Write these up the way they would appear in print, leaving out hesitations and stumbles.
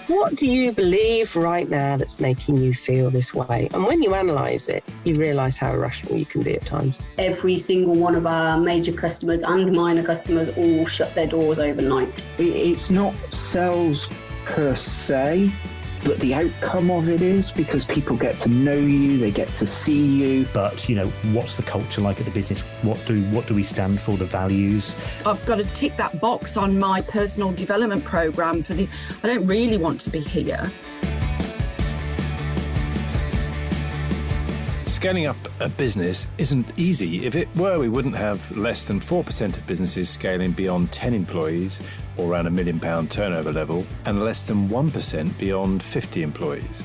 What do you believe right now that's making you feel this way? And when you analyse it, you realise how irrational you can be at times. Every single one of our major customers and minor customers all shut their doors overnight. It's not sales per se, but the outcome of it is because people get to know you, they get to see you. But, what's the culture like at the business? What do we stand for, the values? I've got to tick that box on my personal development programme I don't really want to be here. Scaling up a business isn't easy. If it were, we wouldn't have less than 4% of businesses scaling beyond 10 employees or around £1 million turnover level, and less than 1% beyond 50 employees.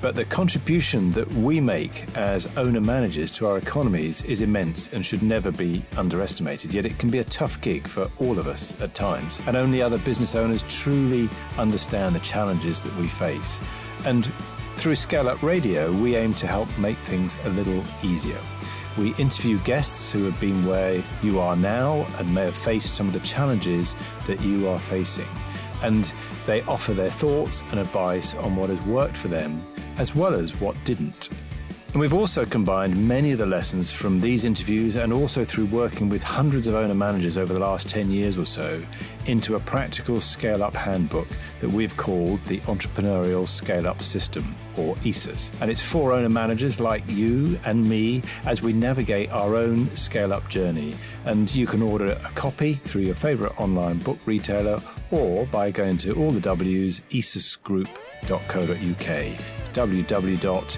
But the contribution that we make as owner-managers to our economies is immense and should never be underestimated. Yet it can be a tough gig for all of us at times, and only other business owners truly understand the challenges that we face. And through ScaleUp Radio, we aim to help make things a little easier. We interview guests who have been where you are now and may have faced some of the challenges that you are facing. And they offer their thoughts and advice on what has worked for them, as well as what didn't. And we've also combined many of the lessons from these interviews and also through working with hundreds of owner managers over the last 10 years or so into a practical scale-up handbook that we've called the Entrepreneurial Scale-Up System, or ESUS. And it's for owner managers like you and me as we navigate our own scale-up journey. And you can order a copy through your favourite online book retailer or by going to all the W's, esusgroup.co.uk, www.esusgroup.co.uk.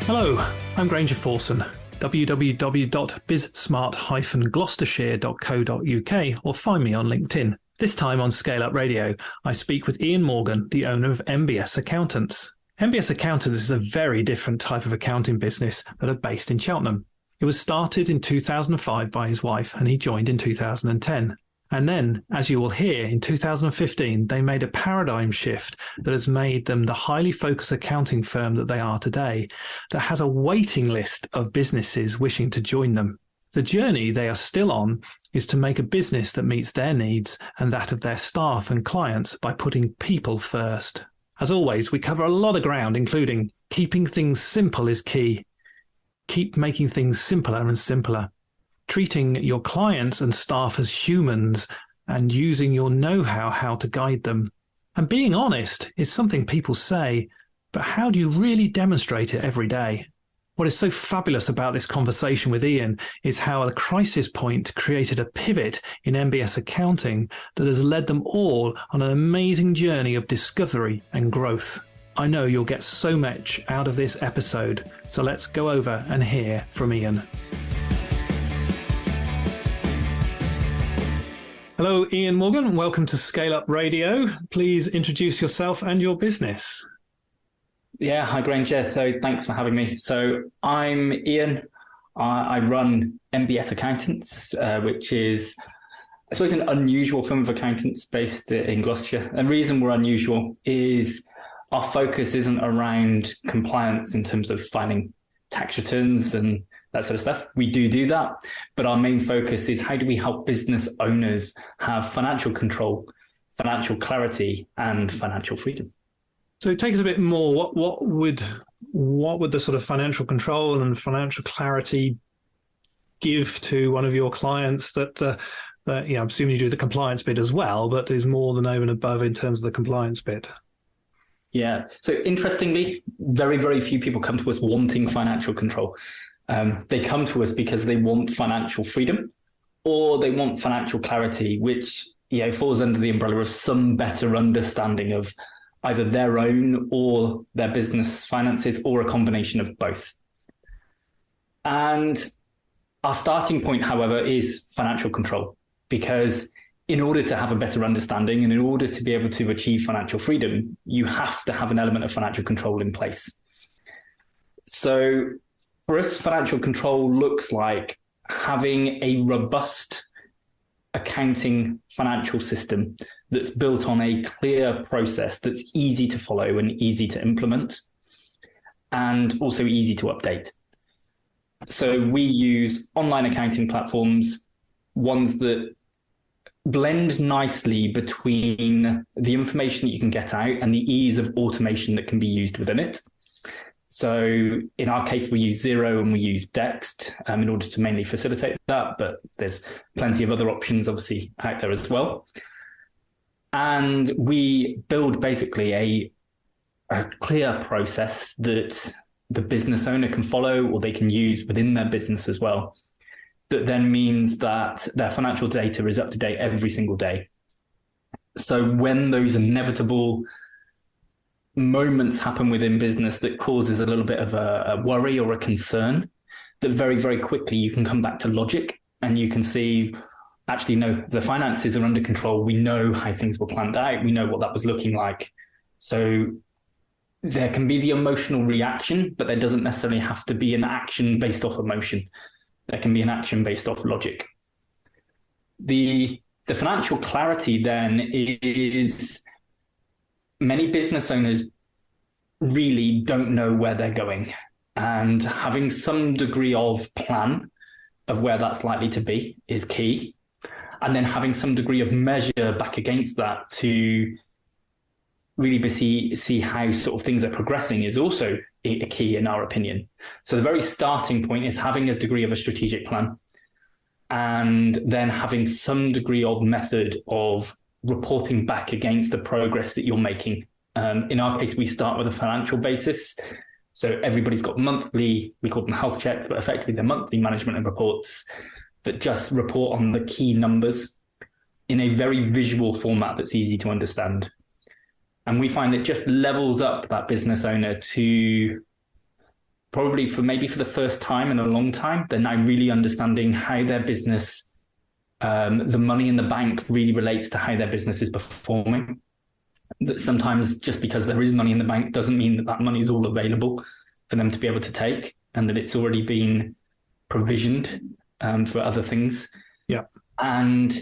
Hello, I'm Granger Forson, www.bizsmart-gloucestershire.co.uk, or find me on LinkedIn. This time on ScaleUp Radio, I speak with Ian Morgan, the owner of MBS Accountants. MBS Accountants is a very different type of accounting business that are based in Cheltenham. It was started in 2005 by his wife, and he joined in 2010. And then, as you will hear, in 2015, they made a paradigm shift that has made them the highly focused accounting firm that they are today, that has a waiting list of businesses wishing to join them. The journey they are still on is to make a business that meets their needs and that of their staff and clients by putting people first. As always, we cover a lot of ground, including keeping things simple is key. Keep making things simpler and simpler. Treating your clients and staff as humans and using your know-how how to guide them. And being honest is something people say, but how do you really demonstrate it every day? What is so fabulous about this conversation with Ian is how a crisis point created a pivot in MBS accounting that has led them all on an amazing journey of discovery and growth. I know you'll get so much out of this episode, so let's go over and hear from Ian. Hello, Ian Morgan. Welcome to ScaleUp Radio. Please introduce yourself and your business. Yeah, hi, Granger. So thanks for having me. So I'm Ian. I run MBS Accountants, which is, I suppose, an unusual firm of accountants based in Gloucestershire. And the reason we're unusual is our focus isn't around compliance in terms of filing tax returns and that sort of stuff. We do that, but our main focus is how do we help business owners have financial control, financial clarity, and financial freedom. So take us a bit more. What would the sort of financial control and financial clarity give to one of your clients that I'm assuming you do the compliance bit as well, but is more than over and above in terms of the compliance bit? Yeah. So interestingly, very, very few people come to us wanting financial control. They come to us because they want financial freedom or they want financial clarity, which falls under the umbrella of some better understanding of either their own or their business finances or a combination of both. And our starting point, however, is financial control, because in order to have a better understanding and in order to be able to achieve financial freedom, you have to have an element of financial control in place. So for us, financial control looks like having a robust accounting financial system that's built on a clear process that's easy to follow and easy to implement and also easy to update. So we use online accounting platforms, ones that blend nicely between the information that you can get out and the ease of automation that can be used within it. So in our case, we use Xero and we use Dext in order to mainly facilitate that, but there's plenty of other options obviously out there as well. And we build basically a clear process that the business owner can follow or they can use within their business as well. That then means that their financial data is up to date every single day. So when those inevitable moments happen within business that causes a little bit of a worry or a concern, that very, very quickly you can come back to logic and you can see, actually, no, the finances are under control. We know how things were planned out. We know what that was looking like. So there can be the emotional reaction, but there doesn't necessarily have to be an action based off emotion. There can be an action based off logic. The financial clarity then is many business owners really don't know where they're going, and having some degree of plan of where that's likely to be is key. And then having some degree of measure back against that to really see how sort of things are progressing is also a key in our opinion. So the very starting point is having a degree of a strategic plan and then having some degree of method of reporting back against the progress that you're making. In our case, we start with a financial basis. So everybody's got monthly, we call them health checks, but effectively they're monthly management and reports that just report on the key numbers in a very visual format that's easy to understand. And we find it just levels up that business owner to probably for the first time in a long time, they're now really understanding how their business, the money in the bank really relates to how their business is performing. That sometimes just because there is money in the bank doesn't mean that that money is all available for them to be able to take, and that it's already been provisioned for other things. Yeah. And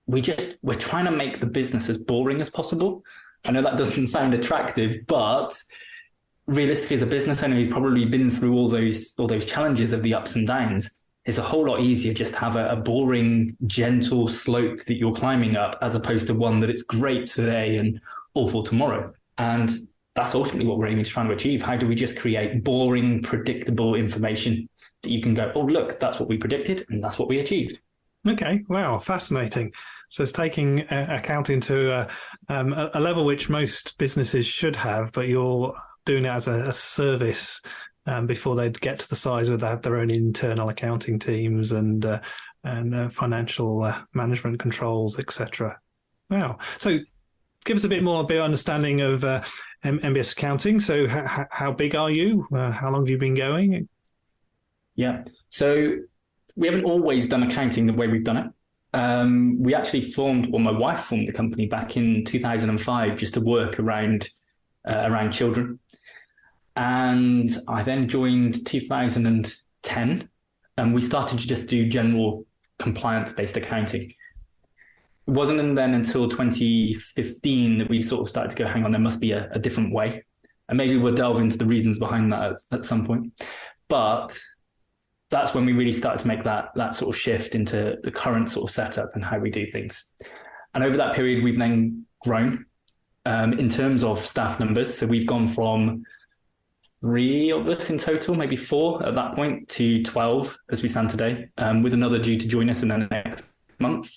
we're trying to make the business as boring as possible. I know that doesn't sound attractive, but realistically, as a business owner who's probably been through all those challenges of the ups and downs, it's a whole lot easier just to have a boring, gentle slope that you're climbing up, as opposed to one that it's great today and awful tomorrow. And that's ultimately what we're aiming to try to achieve. How do we just create boring, predictable information that you can go, oh, look, that's what we predicted and that's what we achieved. Okay. Wow. Fascinating. So it's taking accounting to a level which most businesses should have, but you're doing it as a service before they'd get to the size where they have their own internal accounting teams and financial management controls, etc. Wow. So give us a bit more understanding of MBS Accounting. So how big are you? How long have you been going? Yeah. So we haven't always done accounting the way we've done it. We actually my wife formed the company back in 2005 just to work around children. And I then joined 2010 and we started to just do general compliance-based accounting. It wasn't then until 2015 that we sort of started to go, hang on, there must be a different way. And maybe we'll delve into the reasons behind that at some point. But that's when we really started to make that sort of shift into the current sort of setup and how we do things. And over that period, we've then grown in terms of staff numbers. So we've gone from 3 of us in total, maybe 4 at that point, to 12 as we stand today, with another due to join us in the next month.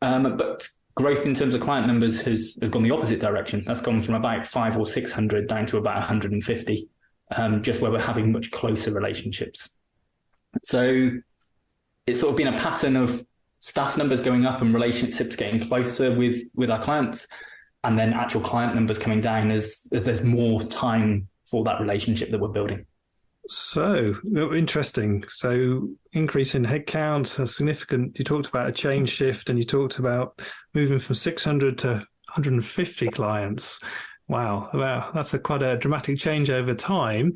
But growth in terms of client numbers has gone the opposite direction. That's gone from about 500 or 600 down to about 150, just where we're having much closer relationships. So it's sort of been a pattern of staff numbers going up and relationships getting closer with our clients, and then actual client numbers coming down as there's more time for that relationship that we're building. So interesting. So increase in headcount, a significant, you talked about a change shift and you talked about moving from 600 to 150 clients. Wow. That's quite a dramatic change over time.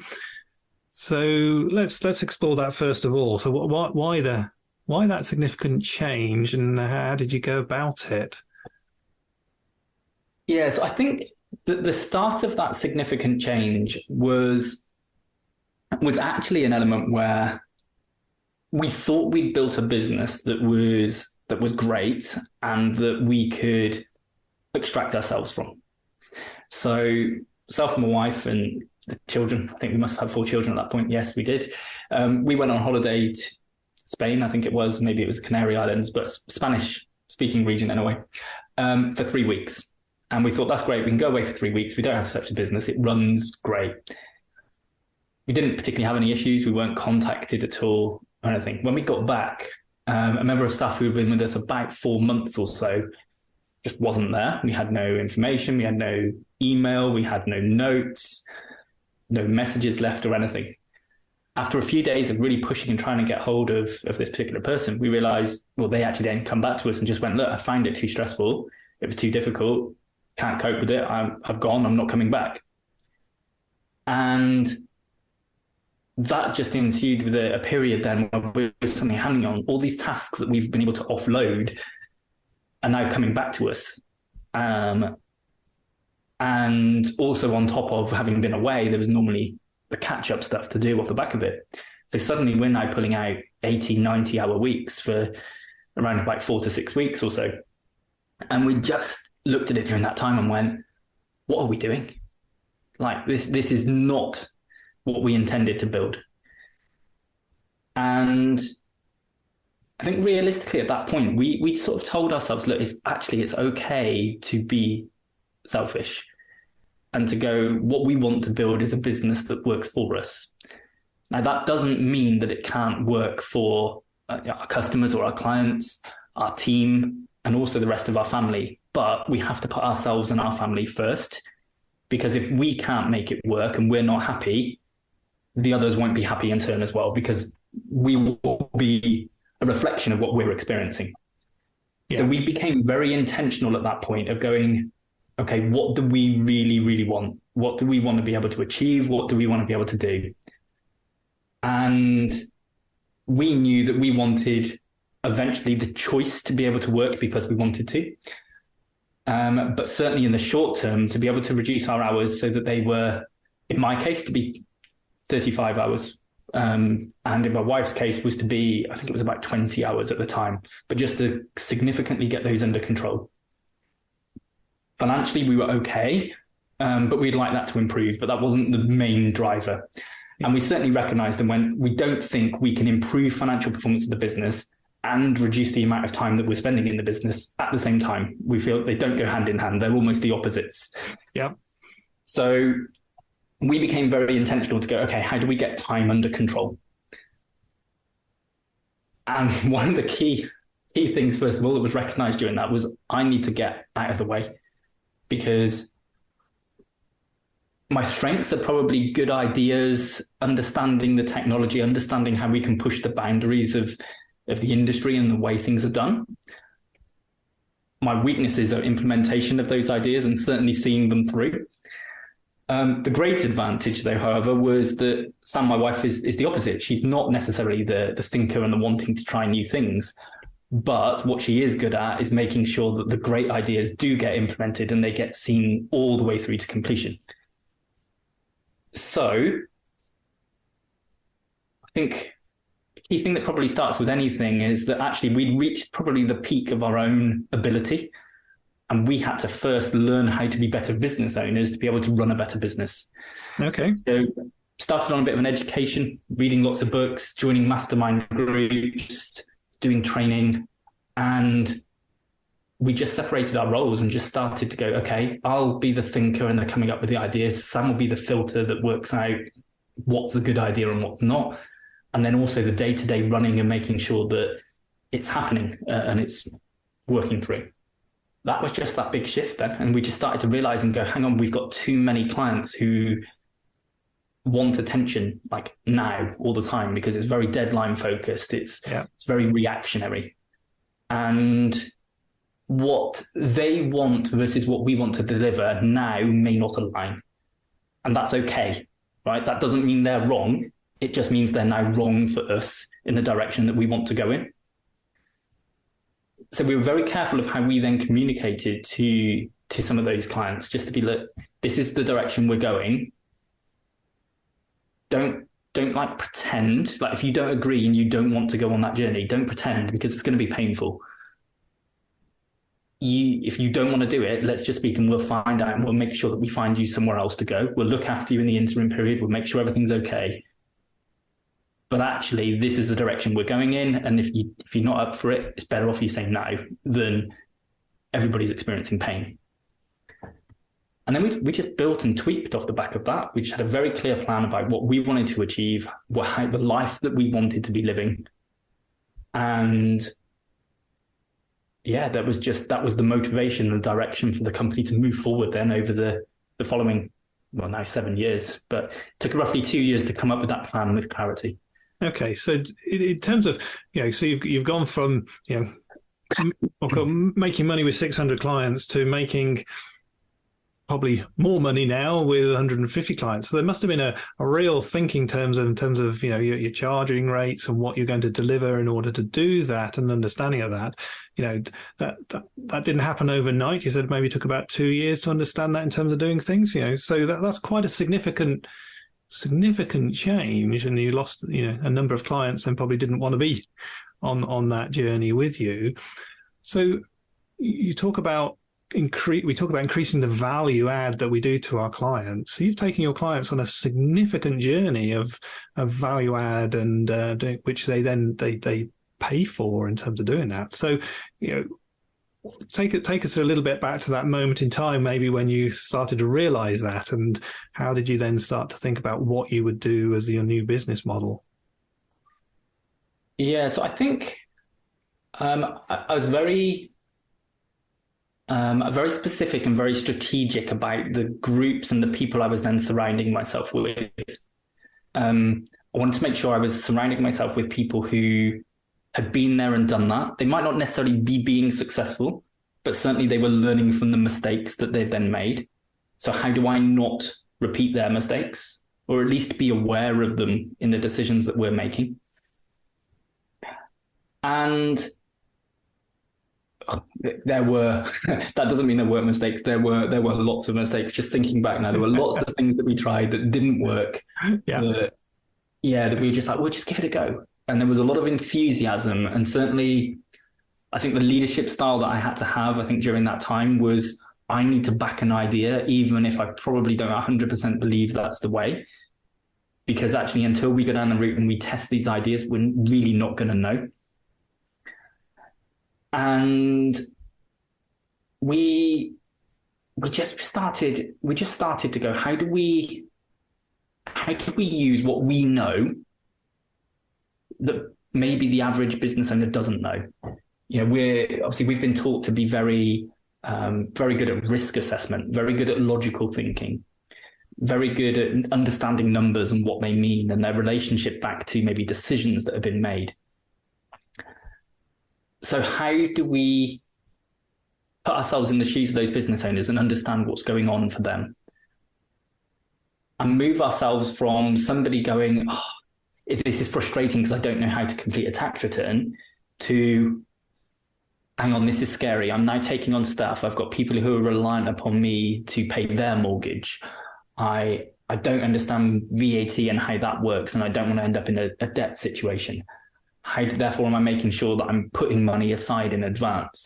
So let's explore that first of all. So why that significant change, and how did you go about it? Yes, I think the start of that significant change was was actually an element where we thought we'd built a business that was great and that we could extract ourselves from. So self and my wife and the children, I think we must have had 4 children at that point. Yes, we did. We went on holiday to Spain, I think it was, maybe it was Canary Islands, but Spanish speaking region anyway, for 3 weeks. And we thought, that's great. We can go away for 3 weeks. We don't have such a business. It runs great. We didn't particularly have any issues. We weren't contacted at all or anything. When we got back, a member of staff who had been with us about 4 months or so just wasn't there. We had no information. We had no email. We had no notes, no messages left or anything. After a few days of really pushing and trying to get hold of this particular person, we realized, well, they actually then come back to us and just went, look, I find it too stressful. It was too difficult. Can't cope with it. I've gone. I'm not coming back. And that just ensued with a period then where we were suddenly handing on all these tasks that we've been able to offload are now coming back to us. And also on top of having been away, there was normally the catch-up stuff to do off the back of it. So suddenly we're now pulling out 80, 90-hour weeks for around about 4 to 6 weeks or so. And we just looked at it during that time and went, what are we doing? Like this is not what we intended to build. And I think realistically at that point, we sort of told ourselves, look, it's okay to be selfish and to go, what we want to build is a business that works for us. Now, that doesn't mean that it can't work for our customers or our clients, our team, and also the rest of our family. But we have to put ourselves and our family first, because if we can't make it work and we're not happy, the others won't be happy in turn as well, because we will be a reflection of what we're experiencing. Yeah. So we became very intentional at that point of going, okay, what do we really, really want? What do we want to be able to achieve? What do we want to be able to do? And we knew that we wanted eventually the choice to be able to work because we wanted to. But certainly in the short term, to be able to reduce our hours so that they were, in my case, to be 35 hours. And in my wife's case was to be, I think it was about 20 hours at the time, but just to significantly get those under control. Financially, we were okay, but we'd like that to improve, but that wasn't the main driver. And we certainly recognized and went, we don't think we can improve financial performance of the business and reduce the amount of time that we're spending in the business at the same time. We feel they don't go hand in hand. They're almost the opposites. Yeah. So we became very intentional to go, okay, how do we get time under control? And one of the key things, first of all, that was recognized during that was I need to get out of the way, because my strengths are probably good ideas, understanding the technology, understanding how we can push the boundaries of the industry and the way things are done. My weaknesses are implementation of those ideas and certainly seeing them through. The great advantage, though, however, was that Sam, my wife, is the opposite. She's not necessarily the thinker and the wanting to try new things. But what she is good at is making sure that the great ideas do get implemented and they get seen all the way through to completion. So I think the key thing that probably starts with anything is that actually we'd reached probably the peak of our own ability. And we had to first learn how to be better business owners to be able to run a better business. Okay. So started on a bit of an education, reading lots of books, joining mastermind groups, doing training. And we just separated our roles and just started to go, okay, I'll be the thinker and they're coming up with the ideas. Sam will be the filter that works out what's a good idea and what's not. And then also the day-to-day running and making sure that it's happening and it's working through. That was just that big shift then. And we just started to realize and go, hang on, we've got too many clients who want attention like now all the time because it's very deadline focused. It's very reactionary. And what they want versus what we want to deliver now may not align. And that's okay, right? That doesn't mean they're wrong. It just means they're now wrong for us in the direction that we want to go in. So we were very careful of how we then communicated to some of those clients, just to be, look, this is the direction we're going. Don't don't like pretend. Like if you don't agree and you don't want to go on that journey, don't pretend, because it's going to be painful. If you don't want to do it, let's just speak and we'll find out, and we'll make sure that we find you somewhere else to go. We'll look after you in the interim period. We'll make sure everything's okay. But actually, this is the direction we're going in. And if you're not up for it, it's better off you saying no than everybody's experiencing pain. And then we just built and tweaked off the back of that. We just had a very clear plan about what we wanted to achieve, the life that we wanted to be living. And yeah, that was the motivation and direction for the company to move forward then over the following, well, now 7 years. But it took roughly 2 years to come up with that plan with clarity. Okay, so in terms of, so you've gone from, making money with 600 clients to making probably more money now with 150 clients. So there must have been a real thinking in terms of your charging rates and what you're going to deliver in order to do that, and understanding of that. That didn't happen overnight. You said maybe it took about 2 years to understand that in terms of doing things. So that's quite a significant change, and you lost a number of clients and probably didn't want to be on that journey with you. So you talk about increasing the value add that we do to our clients. So you've taken your clients on a significant journey of value add, and which they pay for in terms of doing that. So take us a little bit back to that moment in time, maybe when you started to realize that, and how did you then start to think about what you would do as your new business model? Yeah, so I think I was very specific and very strategic about the groups and the people I was then surrounding myself with. I wanted to make sure I was surrounding myself with people who had been there and done that. They might not necessarily be being successful, but certainly they were learning from the mistakes that they'd then made. So how do I not repeat their mistakes, or at least be aware of them in the decisions that we're making? And there were, that doesn't mean there weren't mistakes. There were lots of mistakes. Just thinking back now, there were lots of things that we tried that didn't work. Yeah. That we were just like, we'll just give it a go. And there was a lot of enthusiasm. And certainly, I think the leadership style that I had to have, I think during that time, was I need to back an idea, even if I probably don't 100% believe that's the way. Because actually, until we go down the route and we test these ideas, we're really not going to know. And we just started to go, how do we use what we know that maybe the average business owner doesn't know? We've been taught to be very good at risk assessment, very good at logical thinking, very good at understanding numbers and what they mean and their relationship back to maybe decisions that have been made. So how do we put ourselves in the shoes of those business owners and understand what's going on for them? And move ourselves from somebody going, this is frustrating because I don't know how to complete a tax return, to, hang on, this is scary. I'm now taking on staff. I've got people who are reliant upon me to pay their mortgage. I don't understand VAT and how that works, and I don't want to end up in a debt situation. Therefore, am I making sure that I'm putting money aside in advance?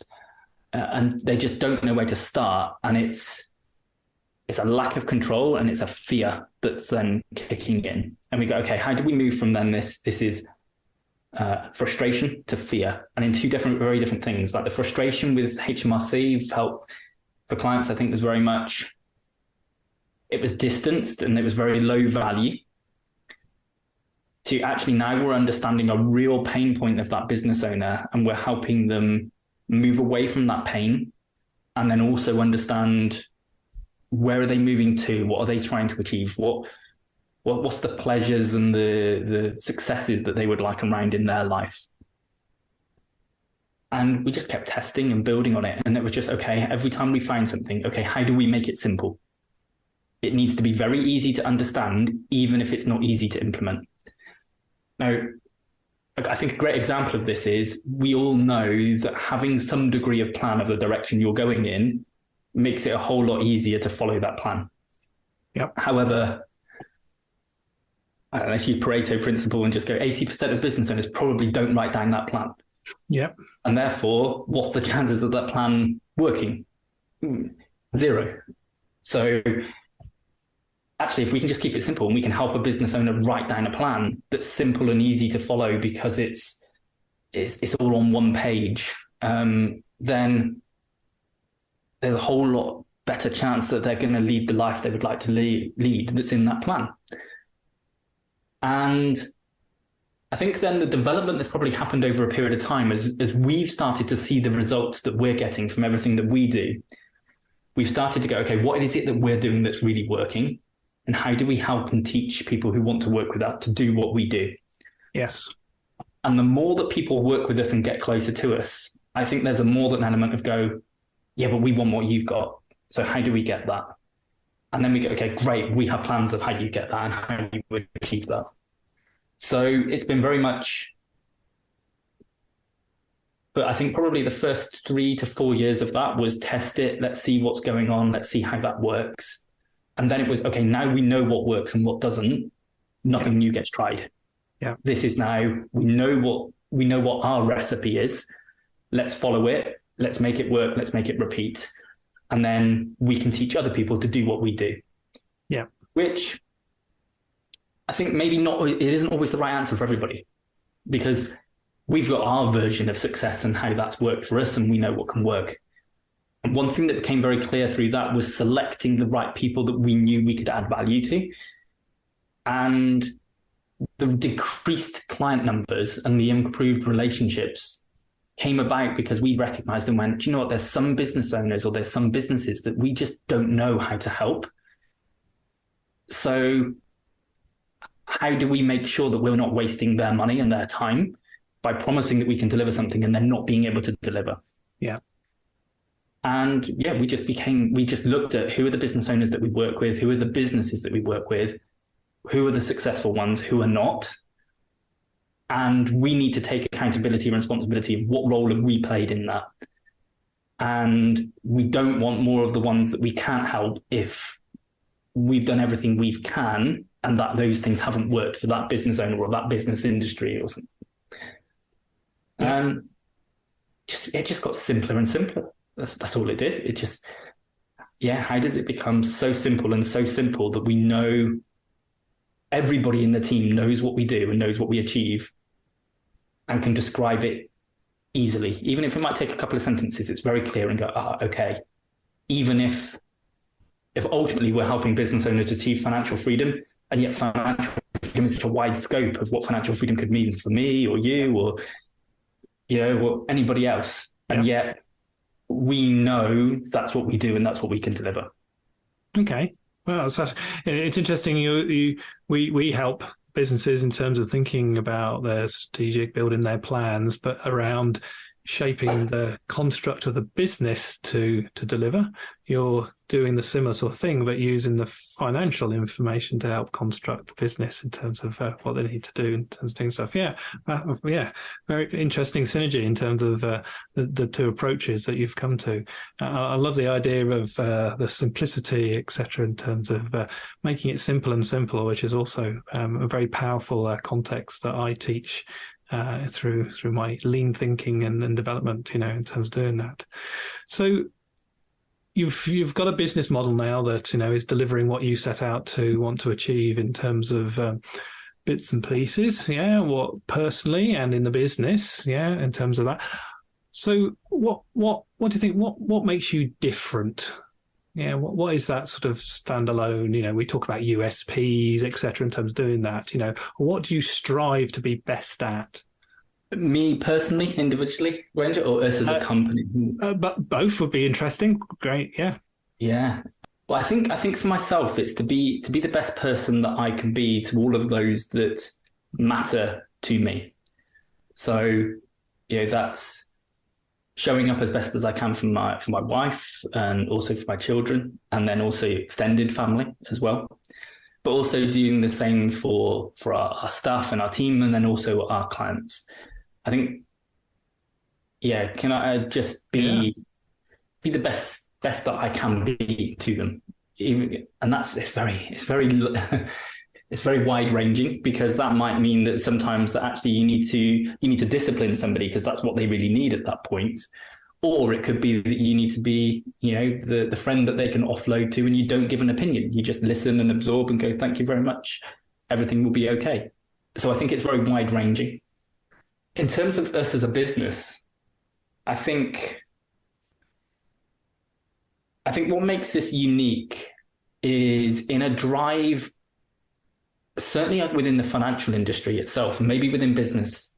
And they just don't know where to start. And it's a lack of control, and it's a fear that's then kicking in. And we go, okay, how do we move from then this is frustration to fear? And in two very different things. Like the frustration with HMRC felt for clients, I think, was very much, it was distanced and it was very low value. To actually now we're understanding a real pain point of that business owner, and we're helping them move away from that pain, and then also understand, where are they moving to? What are they trying to achieve? What's the pleasures and the successes that they would like around in their life? And we just kept testing and building on it. And it was just, okay, every time we found something, okay, how do we make it simple? It needs to be very easy to understand, even if it's not easy to implement. Now, I think a great example of this is, we all know that having some degree of plan of the direction you're going in makes it a whole lot easier to follow that plan. Yep. However, let's use Pareto principle and just go 80% of business owners probably don't write down that plan. Yep. And therefore, what's the chances of that plan working? 0. So actually, if we can just keep it simple and we can help a business owner write down a plan that's simple and easy to follow because it's all on one page, then there's a whole lot better chance that they're going to lead the life they would like to lead that's in that plan. And I think then the development that's probably happened over a period of time as we've started to see the results that we're getting from everything that we do. We've started to go, okay, what is it that we're doing that's really working? And how do we help and teach people who want to work with that to do what we do? Yes. And the more that people work with us and get closer to us, I think there's a more than element of go, yeah, but we want what you've got. So how do we get that? And then we go, okay, great. We have plans of how you get that and how you would achieve that. So it's been very much, but I think probably the first 3 to 4 years of that was test it. Let's see what's going on. Let's see how that works. And then it was, okay, now we know what works and what doesn't. Nothing new gets tried. Yeah. This is now, we know what our recipe is. Let's follow it. Let's make it work. Let's make it repeat. And then we can teach other people to do what we do. Yeah. Which I think maybe it isn't always the right answer for everybody, because we've got our version of success and how that's worked for us, and we know what can work. And one thing that became very clear through that was selecting the right people that we knew we could add value to. And the decreased client numbers and the improved relationships came about because we recognized and went, do you know what, there's some business owners or there's some businesses that we just don't know how to help. So how do we make sure that we're not wasting their money and their time by promising that we can deliver something and then not being able to deliver? Yeah. And yeah, we just looked at who are the business owners that we work with, who are the businesses that we work with, who are the successful ones, who are not. And we need to take accountability and responsibility of what role have we played in that. And we don't want more of the ones that we can't help if we've done everything we can and that those things haven't worked for that business owner or that business industry or something. Yeah. It just got simpler and simpler. That's all it did. It just, how does it become so simple that we know everybody in the team knows what we do and knows what we achieve and can describe it easily. Even if it might take a couple of sentences, it's very clear and go, okay. Even if ultimately we're helping business owners achieve financial freedom, and yet financial freedom is such a wide scope of what financial freedom could mean for me or you or, or anybody else. And yet we know that's what we do and that's what we can deliver. Okay. Well, it's interesting. We help businesses in terms of thinking about their strategic, building their plans, but around shaping the construct of the business to deliver. You're doing the similar sort of thing, but using the financial information to help construct the business in terms of what they need to do in terms of doing stuff. Very interesting synergy in terms of the two approaches that you've come to. I love the idea of the simplicity, etc., in terms of making it simple and simpler, which is also a very powerful context that I teach through my lean thinking and development, in terms of doing that. So you've got a business model now that is delivering what you set out to want to achieve in terms of bits and pieces, what personally and in the business, in terms of that. So what do you think? What makes you different? What is that sort of standalone? We talk about USPs, etc., in terms of doing that. What do you strive to be best at? Me personally, individually, Granger, or us as a company? But both would be interesting. Great, yeah. Yeah. Well, I think for myself, it's to be the best person that I can be to all of those that matter to me. So, that's showing up as best as I can for my wife and also for my children, and then also extended family as well. But also doing the same for our staff and our team, and then also our clients. I think, can I just be the best that I can be to them? And it's very it's very wide ranging, because that might mean that sometimes that actually you need to discipline somebody because that's what they really need at that point. Or it could be that you need to be, the friend that they can offload to, and you don't give an opinion. You just listen and absorb and go, thank you very much. Everything will be okay. So I think it's very wide ranging. In terms of us as a business, I think what makes this unique is in a drive, certainly within the financial industry itself, maybe within business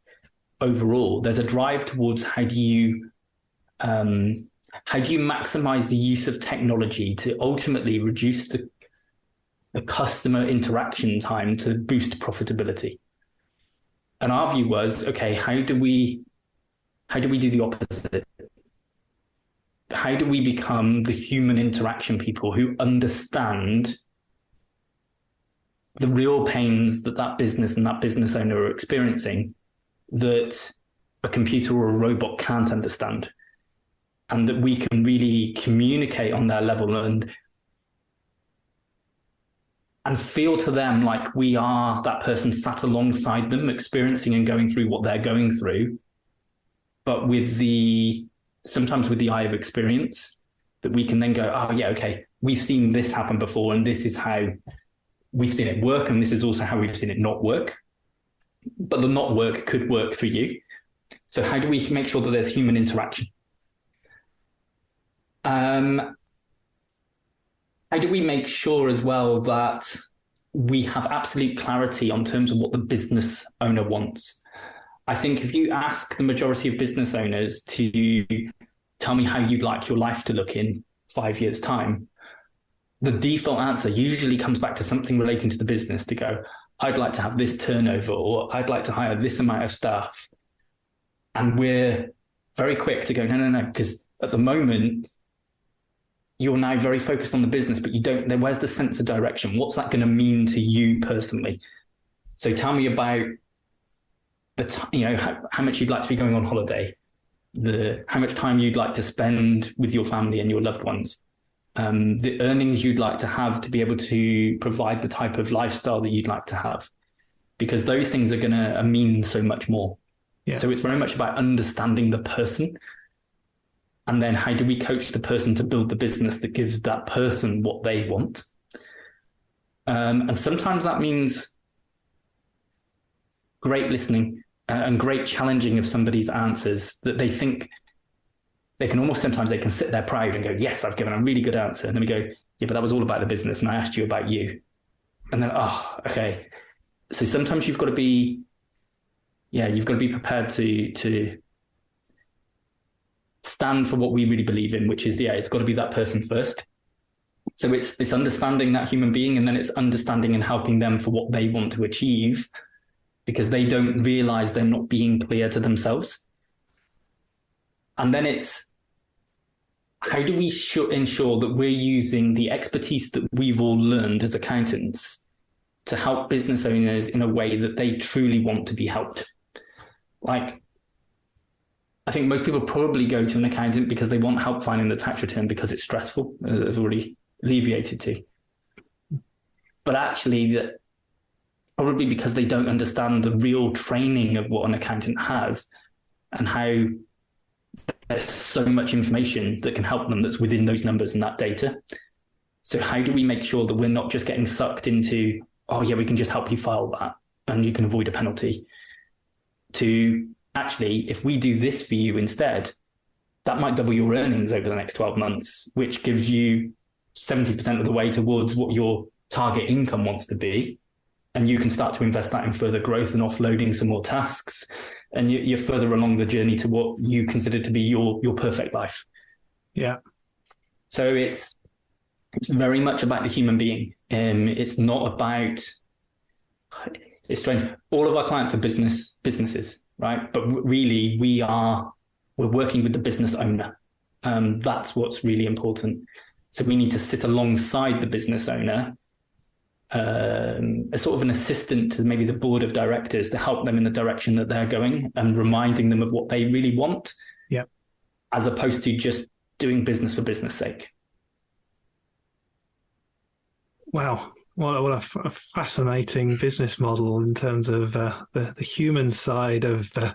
overall, there's a drive towards how do you maximize the use of technology to ultimately reduce the customer interaction time to boost profitability. And our view was, okay, how do we do the opposite? How do we become the human interaction people who understand the real pains that business and that business owner are experiencing that a computer or a robot can't understand, and that we can really communicate on their level and feel to them like we are that person sat alongside them, experiencing and going through what they're going through, but sometimes with the eye of experience, that we can then go, oh yeah, okay, we've seen this happen before, and this is how we've seen it work, and this is also how we've seen it not work. But the not work could work for you. So how do we make sure that there's human interaction? How do we make sure as well that we have absolute clarity on terms of what the business owner wants? I think if you ask the majority of business owners to tell me how you'd like your life to look in 5 years' time, the default answer usually comes back to something relating to the business, to go, I'd like to have this turnover, or I'd like to hire this amount of staff. And we're very quick to go, no, because at the moment, you're now very focused on the business, but where's the sense of direction? What's that going to mean to you personally? So tell me about how much you'd like to be going on holiday, how much time you'd like to spend with your family and your loved ones, the earnings you'd like to have to be able to provide the type of lifestyle that you'd like to have, because those things are going to mean so much more. Yeah. So it's very much about understanding the person. And then how do we coach the person to build the business that gives that person what they want? And sometimes that means great listening and great challenging of somebody's answers, that they think they can sit there proud and go, yes, I've given a really good answer. And then we go, yeah, but that was all about the business, and I asked you about you. And then, oh, okay. So sometimes you've got to be prepared to stand for what we really believe in, which is, it's got to be that person first. So it's understanding that human being, and then it's understanding and helping them for what they want to achieve, because they don't realize they're not being clear to themselves. And then it's, how do we ensure that we're using the expertise that we've all learned as accountants to help business owners in a way that they truly want to be helped? Like, I think most people probably go to an accountant because they want help finding the tax return because it's stressful, as already alleviated to. But actually, probably because they don't understand the real training of what an accountant has, and how there's so much information that can help them that's within those numbers and that data. So how do we make sure that we're not just getting sucked into, oh yeah, we can just help you file that and you can avoid a penalty, to actually, if we do this for you instead, that might double your earnings over the next 12 months, which gives you 70% of the way towards what your target income wants to be. And you can start to invest that in further growth and offloading some more tasks. And you're further along the journey to what you consider to be your perfect life. Yeah. So it's very much about the human being. It's not about, it's strange. All of our clients are businesses, right? But really we're working with the business owner. That's what's really important. So we need to sit alongside the business owner, as sort of an assistant to maybe the board of directors, to help them in the direction that they're going and reminding them of what they really want. Yeah. As opposed to just doing business for business sake. Wow. What a fascinating business model in terms of the human side of the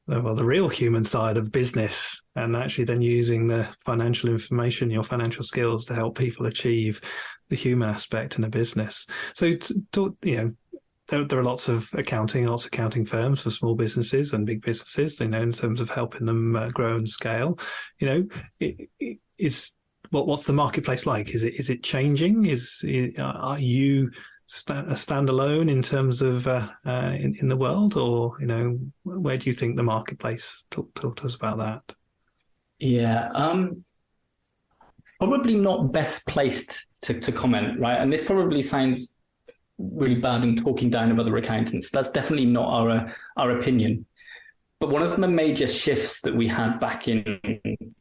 real human side of business, and actually then using the financial information, your financial skills, to help people achieve the human aspect in a business. So, there are lots of accounting firms for small businesses and big businesses, in terms of helping them grow and scale. What's the marketplace like? Is it changing? Are you a standalone in terms of in the world, or where do you think the marketplace? Talk to us about that. Yeah, probably not best placed to comment, right? And this probably sounds really bad and talking down of other accountants. That's definitely not our opinion. But one of the major shifts that we had back in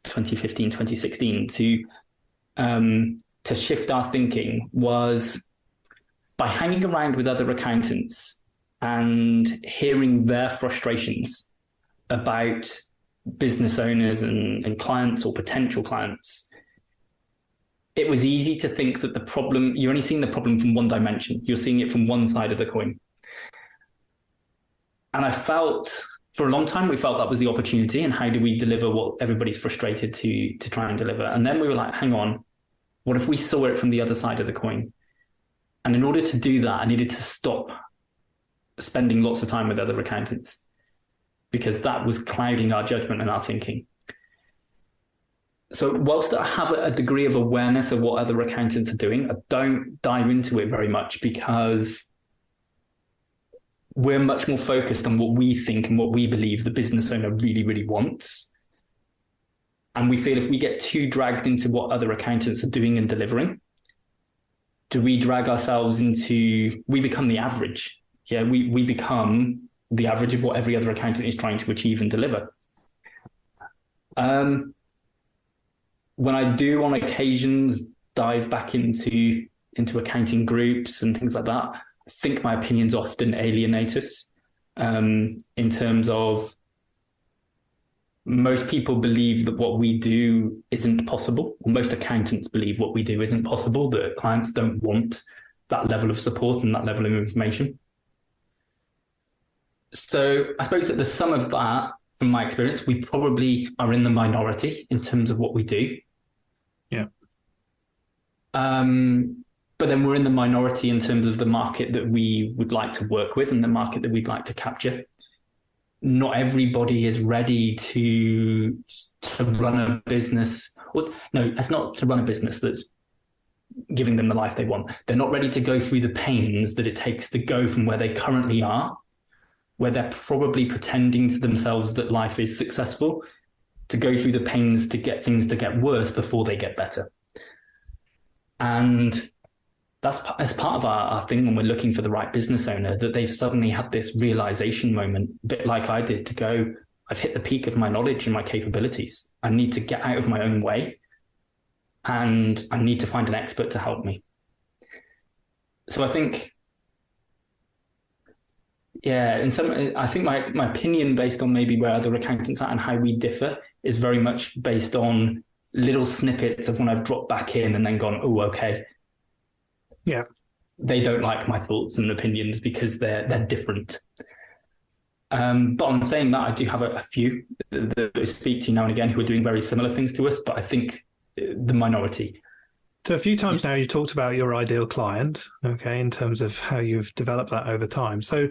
2015, 2016 to shift our thinking was by hanging around with other accountants and hearing their frustrations about business owners and clients or potential clients. It was easy to think that the problem, you're only seeing the problem from one dimension. You're seeing it from one side of the coin. And I felt, for a long time, we felt that was the opportunity, and how do we deliver what everybody's frustrated to try and deliver? And then we were like, hang on, what if we saw it from the other side of the coin? And in order to do that, I needed to stop spending lots of time with other accountants, because that was clouding our judgment and our thinking. So whilst I have a degree of awareness of what other accountants are doing, I don't dive into it very much, because we're much more focused on what we think and what we believe the business owner really, really wants. And we feel if we get too dragged into what other accountants are doing and delivering, we become the average. Yeah, we become the average of what every other accountant is trying to achieve and deliver. When I do on occasions dive back into accounting groups and things like that, I think my opinions often alienate us, in terms of most people believe that what we do isn't possible. Most accountants believe what we do isn't possible, that clients don't want that level of support and that level of information. So I suppose at the sum of that, from my experience, we probably are in the minority in terms of what we do. Yeah. But then we're in the minority in terms of the market that we would like to work with and the market that we'd like to capture. Not everybody is ready to run a business. It's not to run a business that's giving them the life they want. They're not ready to go through the pains that it takes to go from where they currently are, where they're probably pretending to themselves that life is successful, to go through the pains to get things to get worse before they get better. And that's part of our thing when we're looking for the right business owner, that they've suddenly had this realization moment, a bit like I did, to go, I've hit the peak of my knowledge and my capabilities. I need to get out of my own way, and I need to find an expert to help me. So I think, I think my opinion, based on maybe where other accountants are and how we differ, is very much based on little snippets of when I've dropped back in and then gone, oh, okay. Yeah. They don't like my thoughts and opinions because they're different. But on saying that, I do have a few that I speak to now and again who are doing very similar things to us, but I think the minority. So a few times now you talked about your ideal client, okay, in terms of how you've developed that over time. So,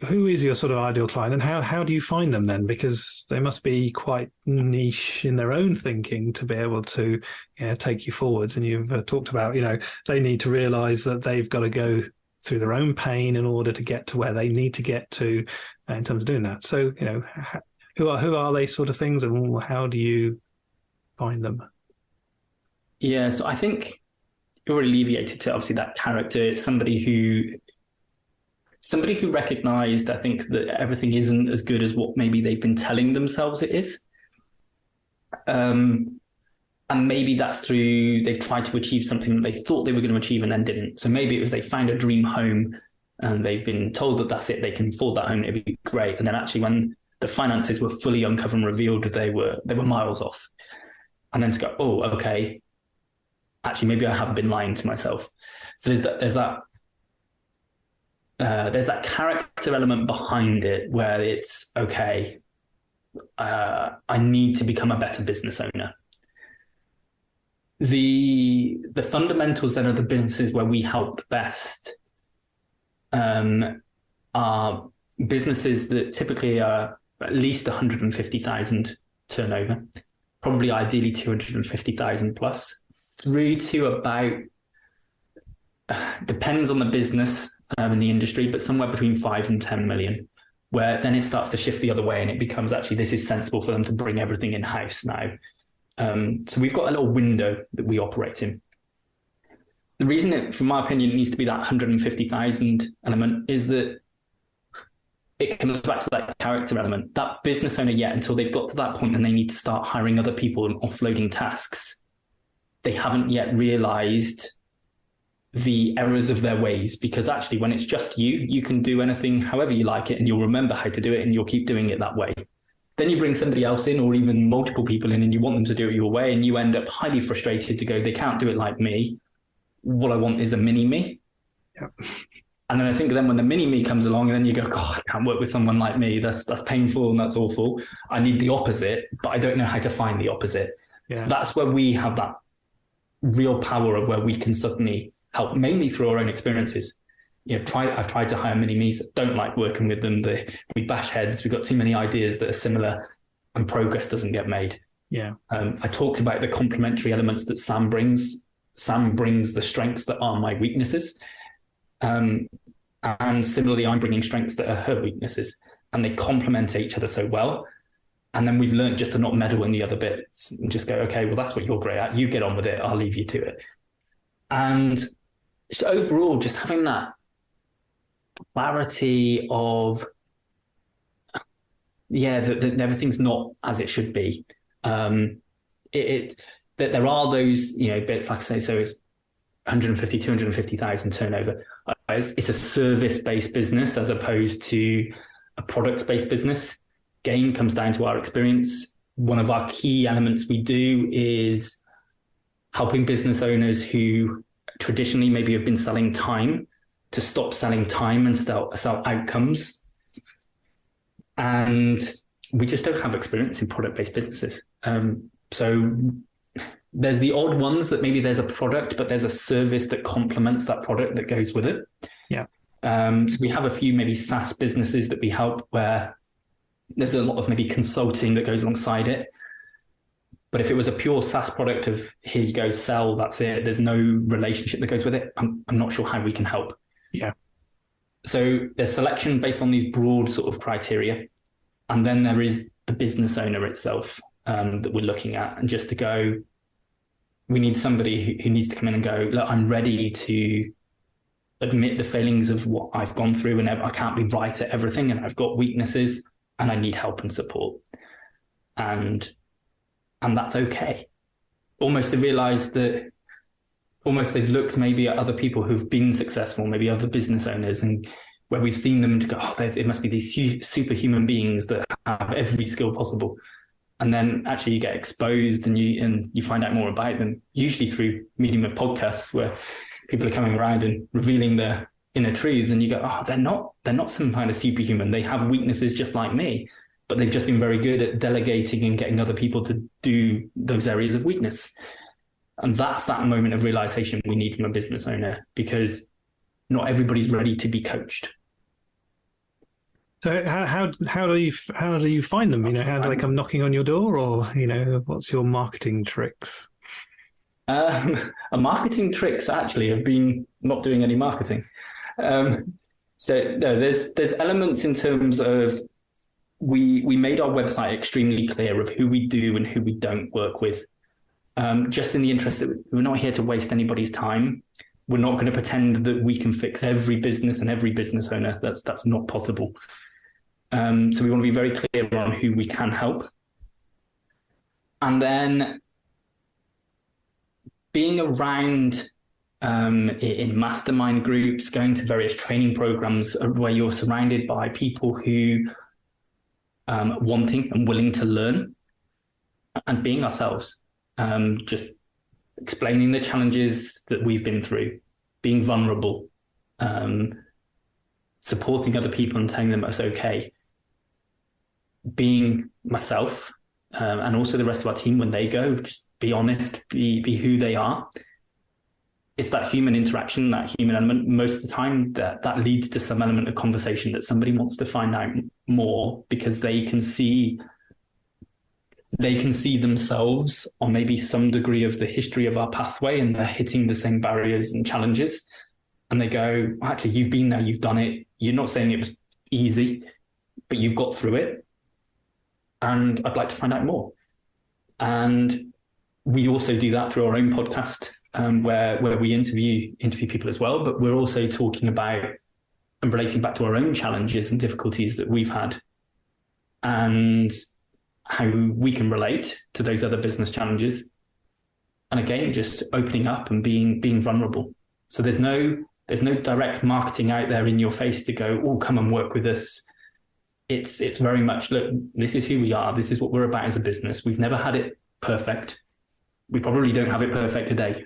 who is your sort of ideal client, and how do you find them then? Because they must be quite niche in their own thinking to be able to take you forwards. And you've talked about, they need to realize that they've got to go through their own pain in order to get to where they need to get to in terms of doing that. So, who are they sort of things, and how do you find them? Yeah, so I think you're alleviated to obviously that character, somebody who recognized, I think, that everything isn't as good as what maybe they've been telling themselves it is. And maybe that's through they've tried to achieve something that they thought they were going to achieve and then didn't. So maybe it was they found a dream home and they've been told that that's it, they can afford that home, it'd be great. And then actually when the finances were fully uncovered and revealed, they were miles off. And then to go, oh, okay, actually, maybe I have been lying to myself. So there's that character element behind it where it's, okay, I need to become a better business owner. The fundamentals then of the businesses where we help the best are businesses that typically are at least 150,000 turnover, probably ideally 250,000 plus, through to about, depends on the business and the industry, but somewhere between 5 and 10 million, where then it starts to shift the other way and it becomes actually this is sensible for them to bring everything in-house now. So we've got a little window that we operate in. The reason it, from my opinion, it needs to be that 150,000 element is that it comes back to that character element. That business owner, yet until they've got to that point and they need to start hiring other people and offloading tasks, they haven't yet realized the errors of their ways, because actually when it's just you can do anything however you like it and you'll remember how to do it and you'll keep doing it that way. Then you bring somebody else in or even multiple people in and you want them to do it your way and you end up highly frustrated to go, they can't do it like me. What I want is a mini me. Yep. And then I think then when the mini me comes along and then you go, God, I can't work with someone like me. That's painful and that's awful. I need the opposite, but I don't know how to find the opposite. Yeah. That's where we have that real power of where we can suddenly help, mainly through our own experiences. I've tried to hire mini me's. Don't like working with them. We bash heads. We've got too many ideas that are similar and progress doesn't get made. Yeah. I talked about the complementary elements that Sam brings. Sam brings the strengths that are my weaknesses. And similarly, I'm bringing strengths that are her weaknesses, and they complement each other so well. And then we've learned just to not meddle in the other bits and just go, okay, well, that's what you're great at. You get on with it. I'll leave you to it. And just overall, just having that clarity of, that everything's not as it should be. That there are those, bits, like I say, so it's 150, 250,000 turnover. It's a service-based business as opposed to a product-based business. Again, comes down to our experience. One of our key elements we do is helping business owners who traditionally maybe have been selling time to stop selling time and sell outcomes. And we just don't have experience in product-based businesses. So there's the odd ones that maybe there's a product, but there's a service that complements that product that goes with it. Yeah. So we have a few maybe SaaS businesses that we help where there's a lot of maybe consulting that goes alongside it. But if it was a pure SaaS product of here you go, sell, that's it, there's no relationship that goes with it, I'm not sure how we can help. Yeah. So there's selection based on these broad sort of criteria. And then there is the business owner itself that we're looking at. And just to go, we need somebody who needs to come in and go, look, I'm ready to admit the failings of what I've gone through and I can't be right at everything and I've got weaknesses and I need help and support. And that's okay. Almost they realize that they've looked maybe at other people who've been successful, maybe other business owners, and where we've seen them to go, it must be these superhuman beings that have every skill possible. And then actually you get exposed and you find out more about them, usually through medium of podcasts where people are coming around and revealing their inner truths, and you go, they're not some kind of superhuman. They have weaknesses just like me, but they've just been very good at delegating and getting other people to do those areas of weakness. And that's that moment of realization we need from a business owner, because not everybody's ready to be coached. So how do you find them? How do they come knocking on your door, or what's your marketing tricks? A marketing tricks actually have been not doing any marketing. So no, there's elements in terms of we made our website extremely clear of who we do and who we don't work with. Just in the interest that we're not here to waste anybody's time. We're not going to pretend that we can fix every business and every business owner. That's not possible. So we want to be very clear on who we can help. And then being around in mastermind groups, going to various training programs where you're surrounded by people who wanting and willing to learn, and being ourselves. Just explaining the challenges that we've been through, being vulnerable, supporting other people and telling them it's okay, being myself, and also the rest of our team when they go, just be honest, be who they are. It's that human interaction, that human element. Most of the time that leads to some element of conversation that somebody wants to find out more, because they can see themselves on maybe some degree of the history of our pathway, and they're hitting the same barriers and challenges. And they go, actually, you've been there, you've done it. You're not saying it was easy, but you've got through it. And I'd like to find out more. And we also do that through our own podcast, where we interview people as well. But we're also talking about and relating back to our own challenges and difficulties that we've had, and how we can relate to those other business challenges. And again, just opening up and being vulnerable. So there's no direct marketing out there in your face to go, oh, come and work with us. It's very much, look, this is who we are. This is what we're about as a business. We've never had it perfect. We probably don't have it perfect today.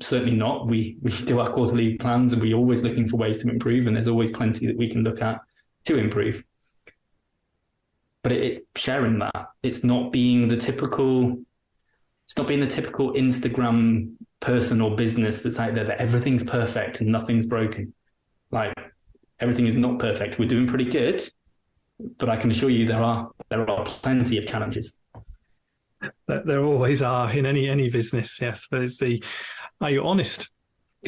Certainly not. We do our quarterly plans, and we're always looking for ways to improve. And there's always plenty that we can look at to improve. But it's sharing that. It's not being the typical Instagram person or business that's out there that everything's perfect and nothing's broken. Like, everything is not perfect. We're doing pretty good, but I can assure you there are plenty of challenges. There always are in any business, yes. But it's are you honest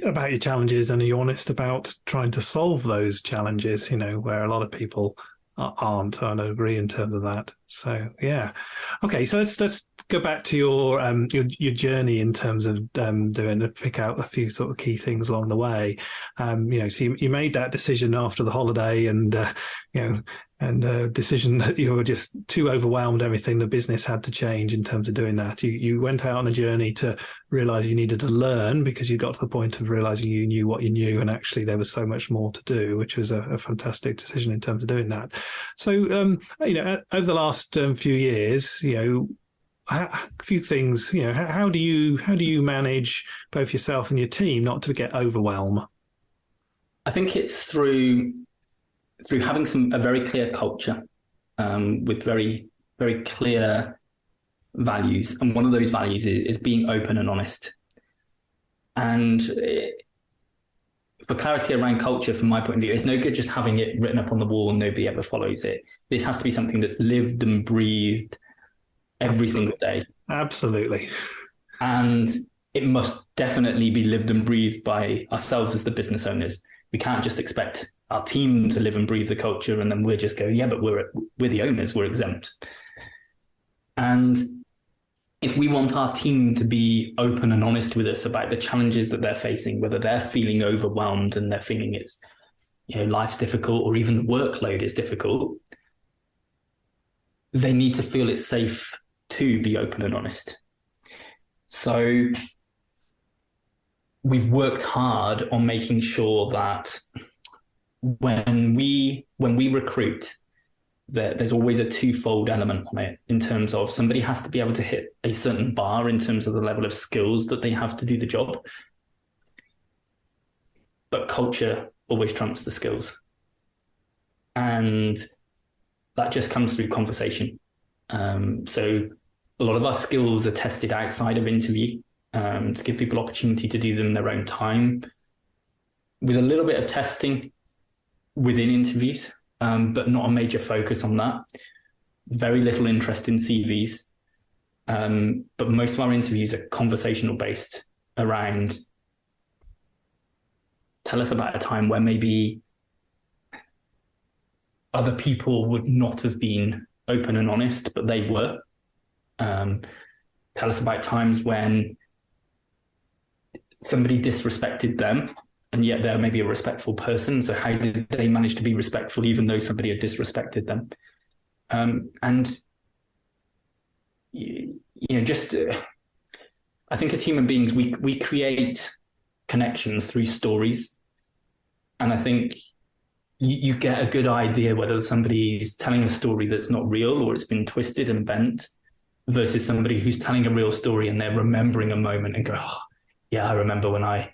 about your challenges, and are you honest about trying to solve those challenges? Where a lot of people aren't. I agree in terms of that. So yeah, okay. So let's go back to your journey in terms of pick out a few sort of key things along the way. So you made that decision after the holiday, and a decision that you were just too overwhelmed. Everything the business had to change in terms of doing that. You went out on a journey to realize you needed to learn, because you got to the point of realizing you knew what you knew, and actually there was so much more to do, which was a fantastic decision in terms of doing that. So over the last few years, a few things. How do you manage both yourself and your team not to get overwhelmed? I think it's through having a very clear culture, with very, very clear values. And one of those values is being open and honest. And for clarity around culture, from my point of view, it's no good just having it written up on the wall and nobody ever follows it. This has to be something that's lived and breathed every single day. Absolutely. And it must definitely be lived and breathed by ourselves as the business owners. We can't just expect our team to live and breathe the culture, and then we're just going, yeah, but we're the owners, we're exempt. And if we want our team to be open and honest with us about the challenges that they're facing, whether they're feeling overwhelmed and they're feeling it's, life's difficult, or even the workload is difficult, they need to feel it's safe to be open and honest. So we've worked hard on making sure that when we recruit, there's always a twofold element on it, in terms of somebody has to be able to hit a certain bar in terms of the level of skills that they have to do the job. But culture always trumps the skills. And that just comes through conversation. So a lot of our skills are tested outside of interview, to give people opportunity to do them in their own time, with a little bit of testing within interviews, but not a major focus on that. Very little interest in CVs. But most of our interviews are conversational based, around, tell us about a time where maybe other people would not have been open and honest, but they were. Tell us about times when somebody disrespected them, and yet they're maybe a respectful person. So how did they manage to be respectful even though somebody had disrespected them? And I think as human beings, we create connections through stories. And I think you get a good idea whether somebody's telling a story that's not real or it's been twisted and bent, versus somebody who's telling a real story and they're remembering a moment and go, oh, yeah, I remember when I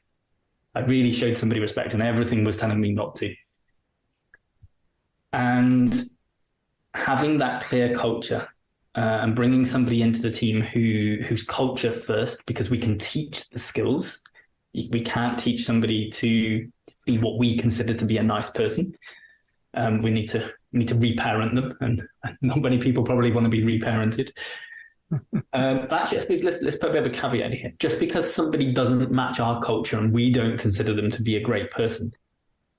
really showed somebody respect and everything was telling me not to. And having that clear culture and bringing somebody into the team whose culture first, because we can teach the skills. We can't teach somebody to be what we consider to be a nice person. We need to reparent them, and not many people probably want to be reparented. But actually, I suppose let's put a bit of a caveat here. Just because somebody doesn't match our culture and we don't consider them to be a great person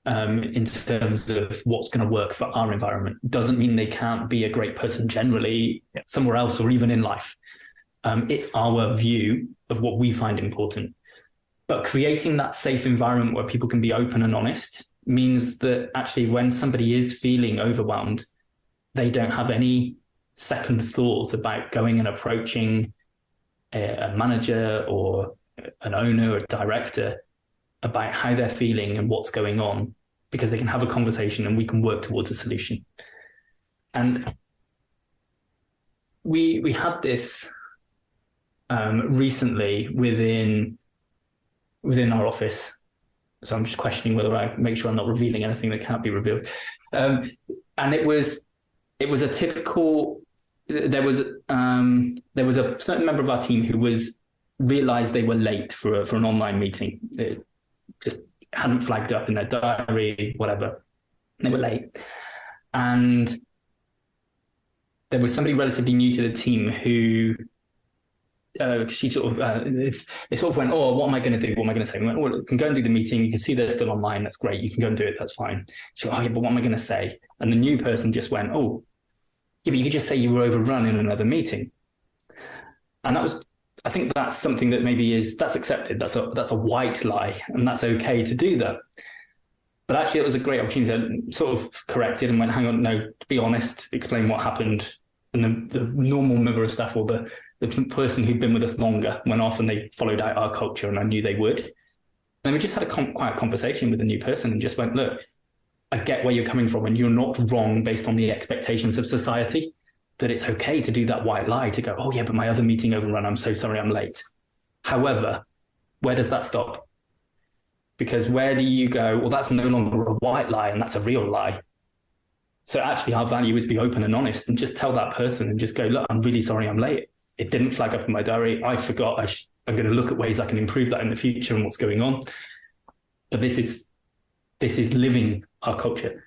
in terms of what's going to work for our environment, doesn't mean they can't be a great person generally somewhere else or even in life. It's our view of what we find important. But creating that safe environment where people can be open and honest means that actually when somebody is feeling overwhelmed, they don't have any second thoughts about going and approaching a manager or an owner or a director about how they're feeling and what's going on, because they can have a conversation and we can work towards a solution. And we had this recently within our office. So I'm just questioning whether I make sure I'm not revealing anything that can't be revealed. And it was a typical, there was a certain member of our team who realized they were late for an online meeting. It just hadn't flagged up in their diary, whatever. They were late. And there was somebody relatively new to the team who she sort of, it sort of went, oh, what am I going to do? What am I going to say? We went, well, you can go and do the meeting. You can see they're still online. That's great. You can go and do it. That's fine. She went, oh, yeah, but what am I going to say? And the new person just went, oh, yeah, but you could just say you were overrun in another meeting. And that was, I think that's something that maybe that's accepted. That's a white lie, and that's okay to do that. But actually, it was a great opportunity. I sort of corrected and went, hang on, no, to be honest, explain what happened. And the normal member of staff or the person who'd been with us longer went off and they followed out our culture, and I knew they would. And we just had a quiet conversation with the new person and just went, look, I get where you're coming from, and you're not wrong based on the expectations of society, that it's okay to do that white lie, to go, oh yeah, but my other meeting overrun, I'm so sorry I'm late. However, where does that stop? Because where do you go, well, that's no longer a white lie and that's a real lie. So actually our value is be open and honest and just tell that person and just go, look, I'm really sorry I'm late. It didn't flag up in my diary. I forgot. I'm going to look at ways I can improve that in the future and what's going on. But this is living our culture.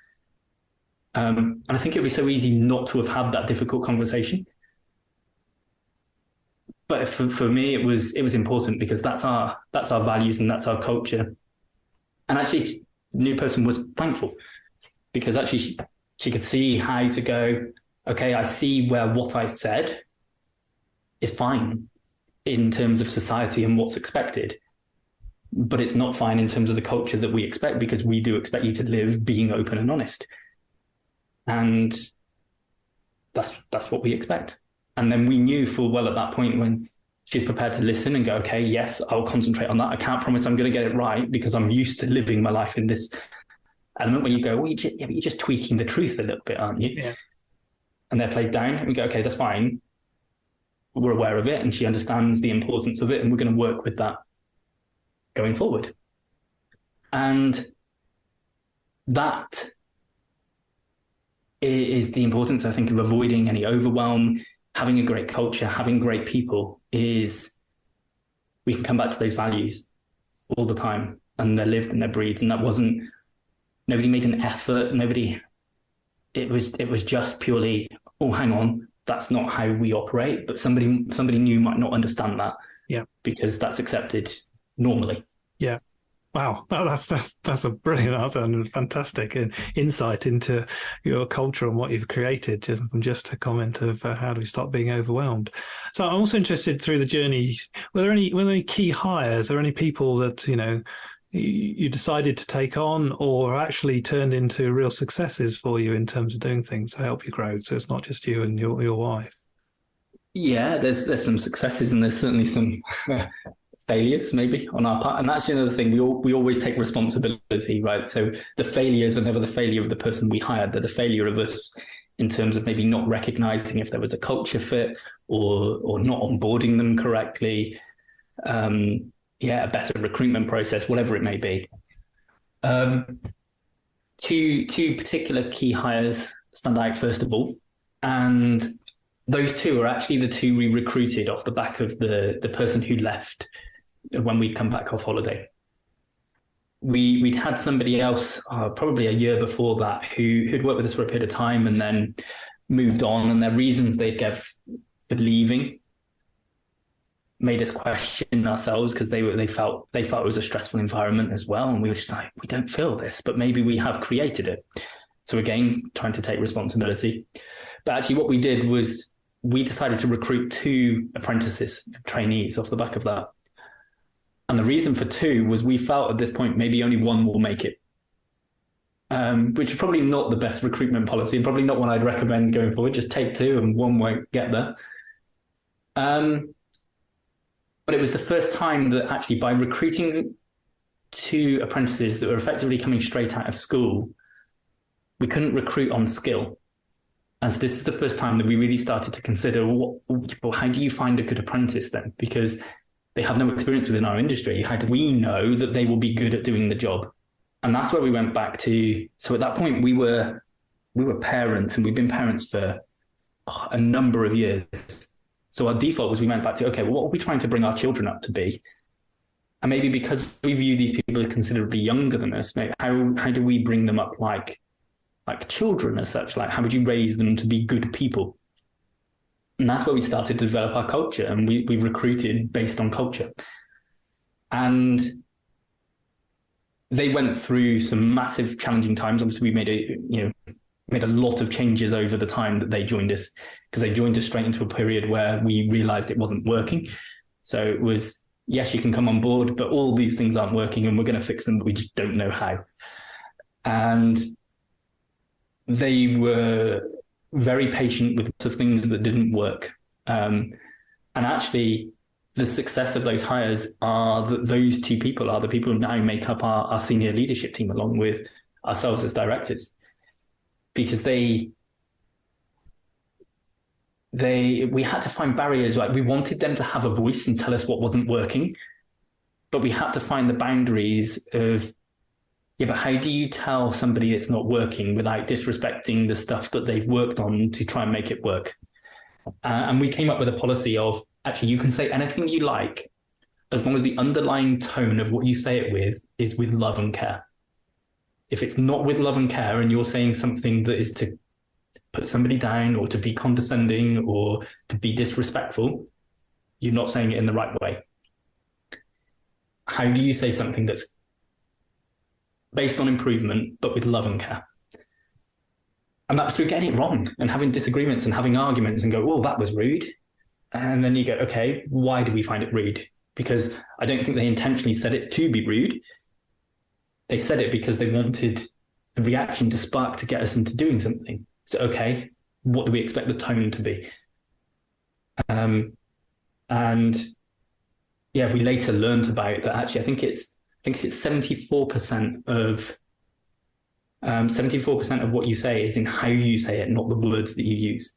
And I think it would be so easy not to have had that difficult conversation. But for me, it was important because that's our values and that's our culture. And actually, the new person was thankful because actually she could see how to go, okay, I see where what I said is fine in terms of society and what's expected, but it's not fine in terms of the culture that we expect, because we do expect you to live being open and honest. And that's what we expect. And then we knew full well at that point when she's prepared to listen and go, okay, yes, I'll concentrate on that. I can't promise I'm going to get it right because I'm used to living my life in this element where you go, well, you're just tweaking the truth a little bit, aren't you? Yeah. And they're played down and we go, okay, that's fine. We're aware of it and she understands the importance of it and we're going to work with that going forward. And that is the importance, I think, of avoiding any overwhelm. Having a great culture, having great people is, we can come back to those values all the time and they're lived and they're breathed. And that wasn't, nobody made an effort. It was just purely, oh, hang on, that's not how we operate. But somebody new might not understand that. Yeah. Because that's accepted normally. Yeah. Wow, that's a brilliant answer and fantastic insight into your culture and what you've created from just a comment of how do we stop being overwhelmed. So I'm also interested through the journey, were there any key hires or any people that, you decided to take on or actually turned into real successes for you in terms of doing things to help you grow? So it's not just you and your wife. Yeah, there's some successes and there's certainly some failures maybe on our part, and that's another thing. We always take responsibility, right? So the failures are never the failure of the person we hired; they're the failure of us in terms of maybe not recognizing if there was a culture fit or not onboarding them correctly. A better recruitment process, whatever it may be. Two particular key hires stand out first of all, and those two are actually the two we recruited off the back of the person who left when we'd come back off holiday. We'd had somebody else probably a year before that who'd worked with us for a period of time and then moved on, and their reasons they gave for leaving made us question ourselves, because they felt it was a stressful environment as well, and we were just like, we don't feel this, but maybe we have created it. So again, trying to take responsibility. But actually what we did was we decided to recruit 2 apprentices, trainees off the back of that. And the reason for 2 was we felt at this point maybe only one will make it, which is probably not the best recruitment policy and probably not one I'd recommend going forward. Just take 2 and one won't get there. But it was the first time that actually by recruiting 2 apprentices that were effectively coming straight out of school, we couldn't recruit on skill. And so this is the first time that we really started to consider, how do you find a good apprentice then? Because they have no experience within our industry. How do we know that they will be good at doing the job? And that's where we went back to. So at that point, we were parents, and we've been parents for a number of years. So our default was we went back to, okay, well, what are we trying to bring our children up to be? And maybe because we view these people as considerably younger than us, maybe how do we bring them up like children as such? Like, how would you raise them to be good people? And that's where we started to develop our culture, and we recruited based on culture. And they went through some massive challenging times. Obviously, we made a lot of changes over the time that they joined us, because they joined us straight into a period where we realized it wasn't working. So it was, yes, you can come on board, but all these things aren't working and we're going to fix them, but we just don't know how. And they were very patient with lots of things that didn't work. And actually, the success of those hires are that those 2 people are the people who now make up our senior leadership team, along with ourselves as directors. Because we had to find barriers. Like, we wanted them to have a voice and tell us what wasn't working, but we had to find the boundaries of, but how do you tell somebody it's not working without disrespecting the stuff that they've worked on to try and make it work? And we came up with a policy of, actually, you can say anything you like, as long as the underlying tone of what you say it with is with love and care. If it's not with love and care and you're saying something that is to put somebody down or to be condescending or to be disrespectful, you're not saying it in the right way. How do you say something that's based on improvement, but with love and care? And that's through getting it wrong and having disagreements and having arguments and go, oh, that was rude. And then you go, okay, why do we find it rude? Because I don't think they intentionally said it to be rude. They said it because they wanted the reaction to spark to get us into doing something. So, okay, what do we expect the tone to be? We later learned about that. Actually, I think it's 74% of 74% of what you say is in how you say it, not the words that you use.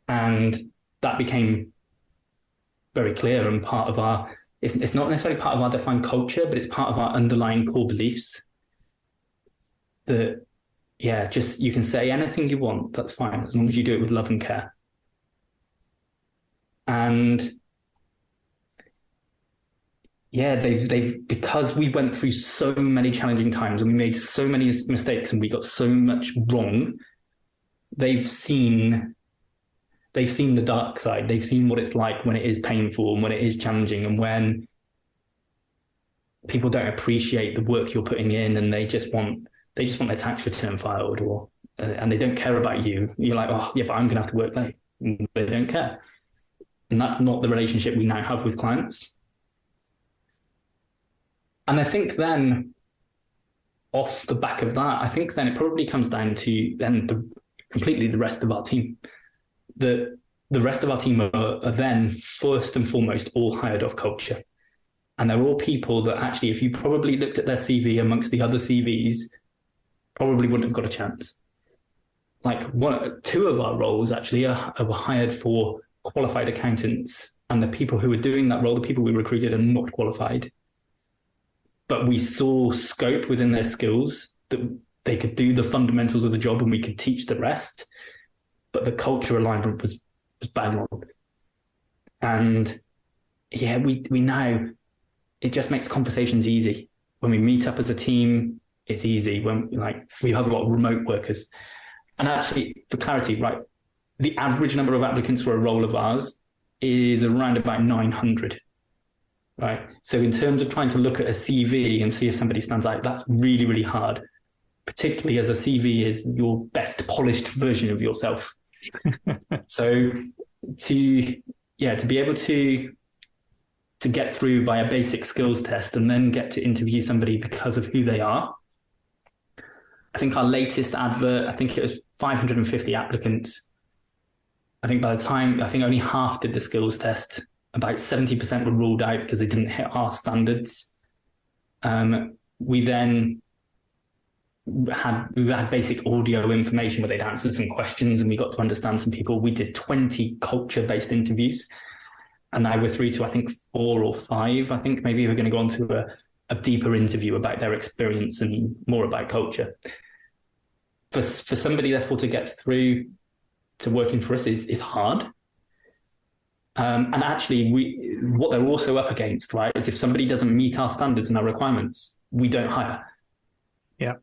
And that became very clear and part of our. It's not necessarily part of our defined culture, but it's part of our underlying core beliefs. That, just you can say anything you want, that's fine, as long as you do it with love and care. And they've because we went through so many challenging times and we made so many mistakes and we got so much wrong, they've seen the dark side. They've seen what it's like when it is painful and when it is challenging and when people don't appreciate the work you're putting in and they just want their tax return filed and they don't care about you. You're like, oh yeah, but I'm gonna have to work late. They don't care. And that's not the relationship we now have with clients. And I think then off the back of that, I think then it probably comes down to then completely the rest of our team. The rest of our team are then first and foremost all hired off culture. And they're all people that actually, if you probably looked at their CV amongst the other CVs, probably wouldn't have got a chance. two of our roles actually were hired for qualified accountants, and the people who were doing that role, the people we recruited, are not qualified. But we saw scope within their skills that they could do the fundamentals of the job and we could teach the rest. But the culture alignment was bang on. And yeah, we now, it just makes conversations easy. When we meet up as a team, it's easy. When we have a lot of remote workers. And actually, for clarity, right, the average number of applicants for a role of ours is around about 900. Right. So in terms of trying to look at a CV and see if somebody stands out, that's really, really hard, particularly as a CV is your best polished version of yourself. So to be able to get through by a basic skills test and then get to interview somebody because of who they are. I think our latest advert, I think it was 550 applicants. I think by the time, I think only half did the skills test. About 70% were ruled out because they didn't hit our standards. We then had basic audio information where they'd answered some questions and we got to understand some people. We did 20 culture-based interviews, and now we're through to, I think, 4 or 5. I think maybe we're going to go on to a deeper interview about their experience and more about culture. For somebody, therefore, to get through to working for us is hard. And actually, what they're also up against, right, is if somebody doesn't meet our standards and our requirements, we don't hire. Yeah.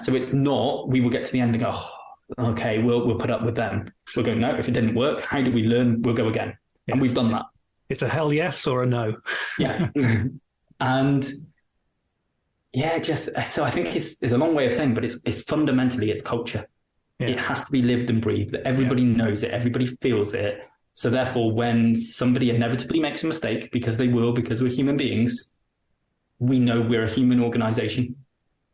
So it's not, we will get to the end and go, oh, okay, we'll put up with them. We'll go, no, if it didn't work, how do we learn? We'll go again. Yes. And we've done that. It's a hell yes or a no. Yeah. And yeah, so I think it's a long way of saying, but it's fundamentally, it's culture. Yeah. It has to be lived and breathed. Everybody knows it. Everybody feels it. So therefore, when somebody inevitably makes a mistake, because they will, because we're human beings, we know we're a human organization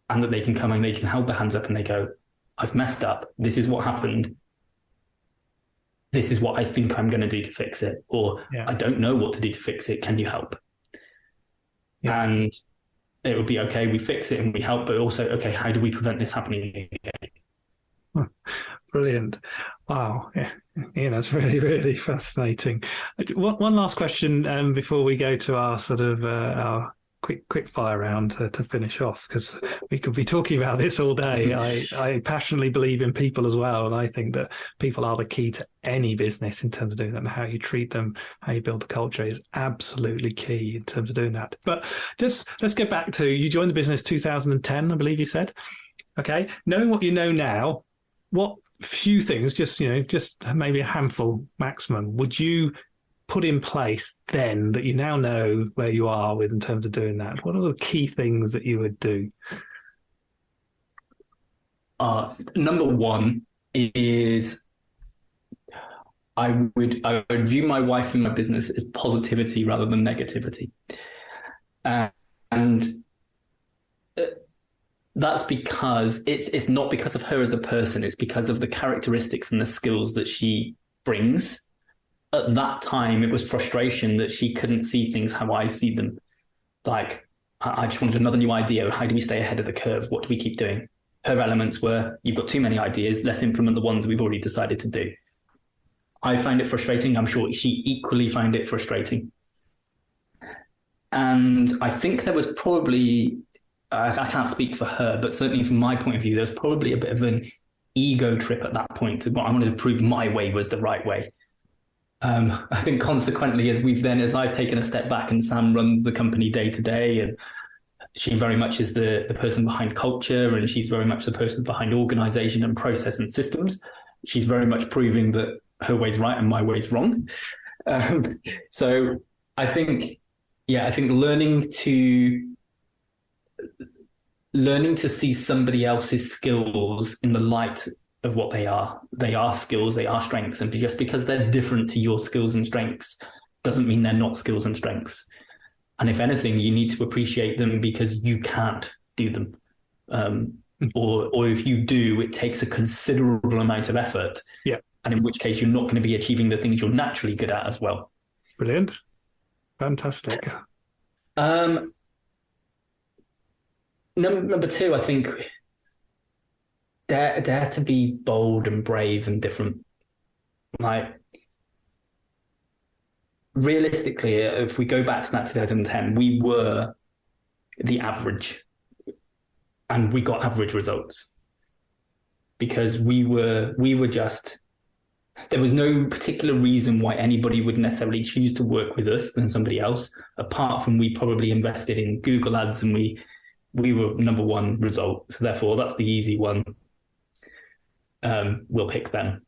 and that they can come and they can hold their hands up and they go, I've messed up. This is what happened. This is what I think I'm going to do to fix it. Or I don't know what to do to fix it. Can you help? Yeah. And it would be, okay, we fix it and we help, but also, okay, how do we prevent this happening again? Brilliant. Wow. Yeah, that's really, really fascinating. One last question before we go to our sort of our quick fire round to finish off, because we could be talking about this all day. I passionately believe in people as well, and I think that people are the key to any business in terms of doing that, and how you treat them, how you build the culture is absolutely key in terms of doing that. But just let's get back to, you joined the business 2010, I believe you said. Okay, knowing what you know now, what few things, just maybe a handful maximum, would you put in place then that you now know where you are with in terms of doing that? What are the key things that you would do? Number one is I would view my wife and my business as positivity rather than negativity. And that's because it's not because of her as a person, it's because of the characteristics and the skills that she brings. At that time, it was frustration that she couldn't see things how I see them. Like, I just wanted another new idea. How do we stay ahead of the curve? What do we keep doing? Her elements were, you've got too many ideas, let's implement the ones we've already decided to do. I find it frustrating. I'm sure she equally found it frustrating. And I think there was probably, I can't speak for her, but certainly from my point of view, there was probably a bit of an ego trip at that point. I wanted to prove my way was the right way. I think consequently, as I've taken a step back and Sam runs the company day to day, and she very much is the person behind culture, and she's very much the person behind organization and process and systems. She's very much proving that her way's right and my way's wrong. So I think learning to see somebody else's skills in the light of what they are skills, they are strengths. And just because they're different to your skills and strengths doesn't mean they're not skills and strengths. And if anything, you need to appreciate them because you can't do them. Or if you do, it takes a considerable amount of effort. Yeah. And in which case you're not going to be achieving the things you're naturally good at as well. Brilliant. Fantastic. Number two, I think dare to be bold and brave and different. Like, realistically, if we go back to that 2010, we were the average, and we got average results because we were just, there was no particular reason why anybody would necessarily choose to work with us than somebody else, apart from we probably invested in Google ads and we were number one result. So therefore that's the easy one. We'll pick them.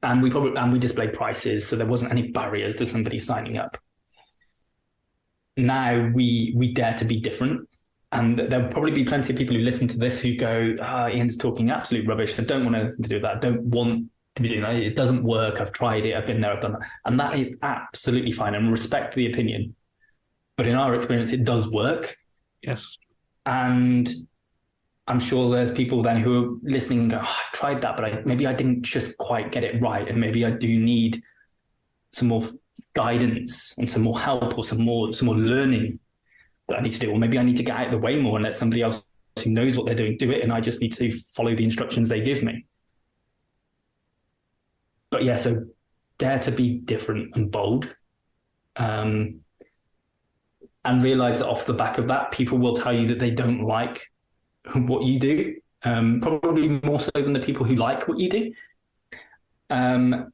And we displayed prices, so there wasn't any barriers to somebody signing up. Now we dare to be different. And there'll probably be plenty of people who listen to this who go, Ian's talking absolute rubbish. I don't want anything to do with that. I don't want to be doing that. It doesn't work. I've tried it. I've been there. I've done that. And that is absolutely fine, and respect the opinion. But in our experience, it does work. Yes. And I'm sure there's people then who are listening and go, I've tried that, but maybe I didn't just quite get it right. And maybe I do need some more guidance and some more help or some more learning that I need to do. Or maybe I need to get out of the way more and let somebody else who knows what they're doing do it. And I just need to follow the instructions they give me. But yeah, so dare to be different and bold. And realize that off the back of that, people will tell you that they don't like what you do, probably more so than the people who like what you do. But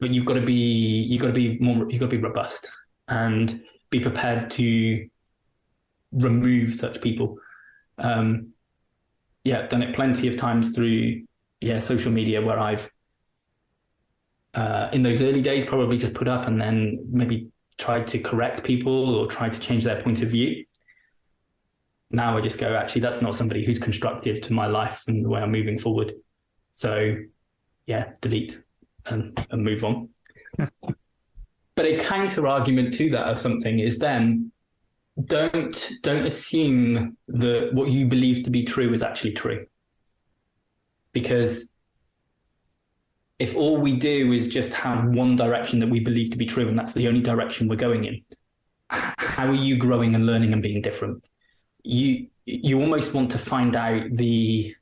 you've got to be robust and be prepared to remove such people. Done it plenty of times through social media where I've in those early days probably just put up and then maybe tried to correct people or tried to change their point of view. Now I just go, actually, that's not somebody who's constructive to my life and the way I'm moving forward. So delete and move on. But a counter argument to that of something is then don't assume that what you believe to be true is actually true. Because if all we do is just have one direction that we believe to be true, and that's the only direction we're going in, how are you growing and learning and being different? You almost want to find out the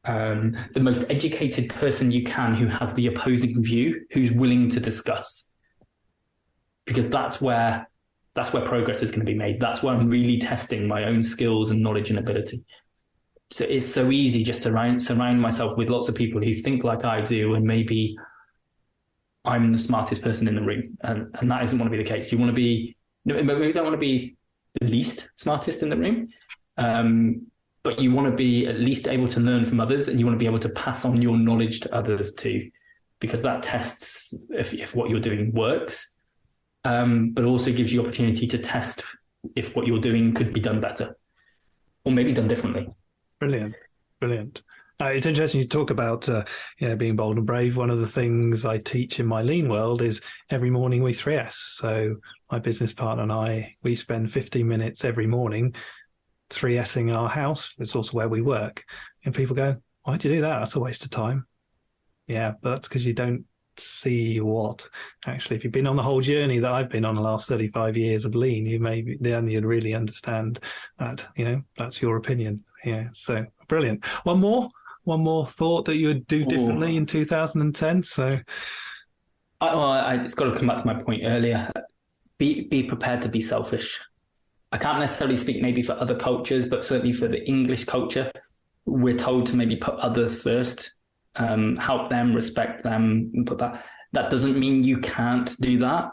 most educated person you can who has the opposing view, who's willing to discuss, because that's where progress is going to be made. That's where I'm really testing my own skills and knowledge and ability. So it's so easy just to surround myself with lots of people who think like I do, and maybe I'm the smartest person in the room, and that isn't want to be the case. We don't want to be the least smartest in the room, but you want to be at least able to learn from others, and you want to be able to pass on your knowledge to others too, because that tests if what you're doing works, but also gives you opportunity to test if what you're doing could be done better or maybe done differently. Brilliant. It's interesting you talk about being bold and brave. One of the things I teach in my lean world is every morning we 3S. So my business partner and I, we spend 15 minutes every morning 3Sing our house. It's also where we work. And people go, why'd you do that? That's a waste of time. Yeah, but that's because you don't see what actually, if you've been on the whole journey that I've been on the last 35 years of lean, then you'd really understand that, that's your opinion. Yeah. So brilliant. One more thought that you would do differently in 2010. So it's got to come back to my point earlier. Be prepared to be selfish. I can't necessarily speak maybe for other cultures, but certainly for the English culture, we're told to maybe put others first. Help them, respect them, and put that. That doesn't mean you can't do that.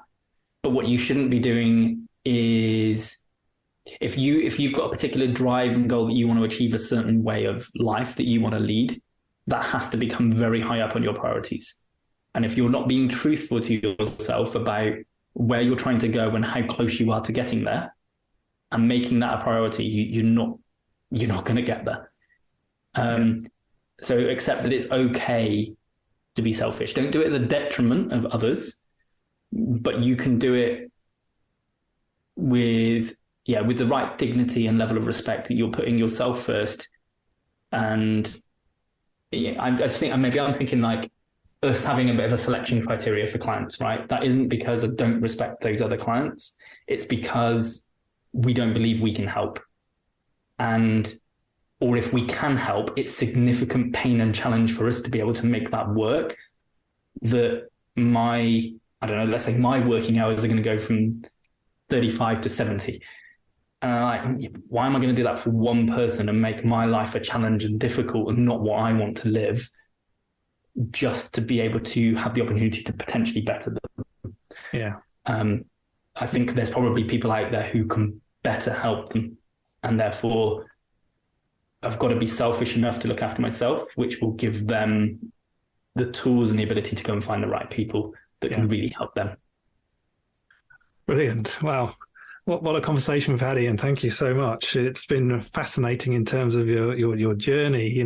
But what you shouldn't be doing is, if you've got a particular drive and goal that you want to achieve a certain way of life that you want to lead, that has to become very high up on your priorities. And if you're not being truthful to yourself about where you're trying to go and how close you are to getting there, and making that a priority, you're not going to get there. So accept that it's okay to be selfish. Don't do it at the detriment of others, but you can do it with the right dignity and level of respect, that you're putting yourself first. And I think maybe I'm thinking like us having a bit of a selection criteria for clients, right? That isn't because I don't respect those other clients. It's because we don't believe we can help. And or if we can help, it's significant pain and challenge for us to be able to make that work. That let's say my working hours are going to go from 35 to 70. And why am I going to do that for one person and make my life a challenge and difficult and not what I want to live, just to be able to have the opportunity to potentially better them? Yeah. I think there's probably people out there who can better help them. And therefore, I've got to be selfish enough to look after myself, which will give them the tools and the ability to go and find the right people that can really help them. Brilliant. Wow. What a conversation we've had, Ian. Thank you so much. It's been fascinating in terms of your journey,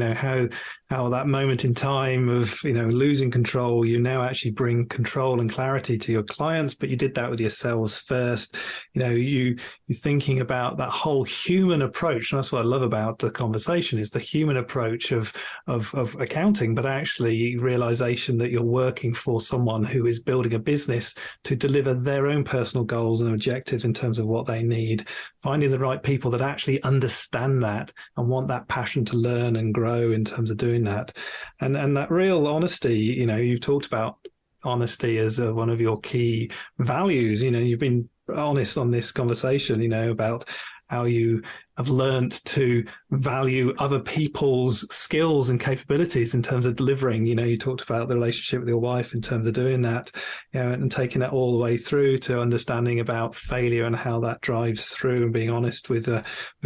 how that moment in time of, losing control, you now actually bring control and clarity to your clients, but you did that with yourselves first. You're thinking about that whole human approach. And that's what I love about the conversation, is the human approach of accounting, but actually realization that you're working for someone who is building a business to deliver their own personal goals and objectives in terms of what they need, finding the right people that actually understand that and want that passion to learn and grow in terms of doing that. And that real honesty, you've talked about honesty as one of your key values. You've been honest on this conversation, about how you have learned to value other people's skills and capabilities in terms of delivering. You talked about the relationship with your wife in terms of doing that, and taking that all the way through to understanding about failure and how that drives through and being honest with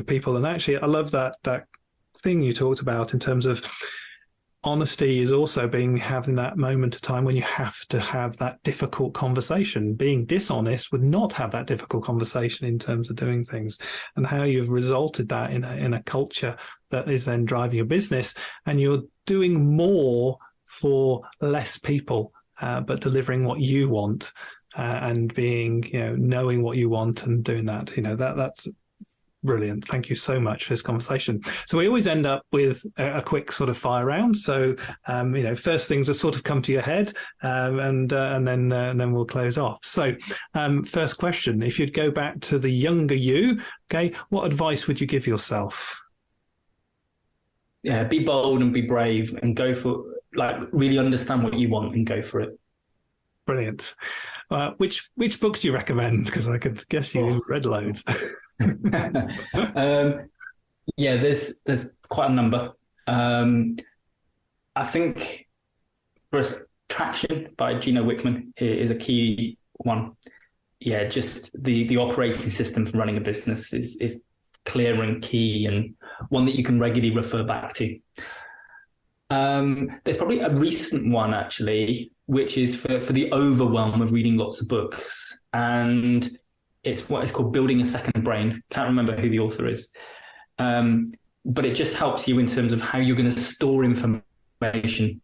people. And actually, I love that thing you talked about in terms of honesty is also having that moment of time when you have to have that difficult conversation. Being dishonest would not have that difficult conversation in terms of doing things, and how you've resulted that in a culture that is then driving your business, and you're doing more for less people, but delivering what you want, and being, knowing what you want and doing that. That's brilliant. Thank you so much for this conversation. So we always end up with a quick sort of fire round. So, first things that sort of come to your head, and then we'll close off. So, first question: if you'd go back to the younger you, okay, what advice would you give yourself? Yeah, be bold and be brave, and go for, really understand what you want and go for it. Brilliant. Which books do you recommend? Because I could guess you read loads. There's quite a number. I think first, Traction by Gino Wickman is a key one. Yeah, just the operating system for running a business is clear and key, and one that you can regularly refer back to. There's probably a recent one, actually, which is for the overwhelm of reading lots of books, and it's what is called Building a Second Brain. Can't remember who the author is. But it just helps you in terms of how you're going to store information,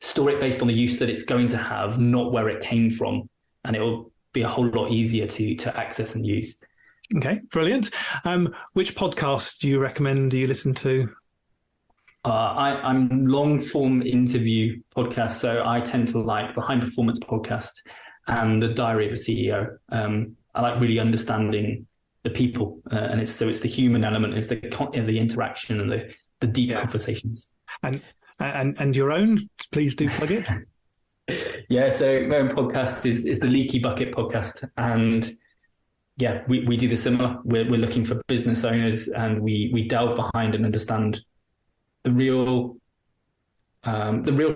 store it based on the use that it's going to have, not where it came from. And it will be a whole lot easier to access and use. Okay, brilliant. Which podcast do you recommend you listen to? I'm long form interview podcast, so I tend to like the High Performance podcast and the Diary of a CEO. I like really understanding the people, and it's the human element, is the interaction and the deep conversations. And your own, please do plug it. Yeah, so my own podcast is the Leaky Bucket podcast, and yeah, we do the similar. We're looking for business owners, and we delve behind and understand the real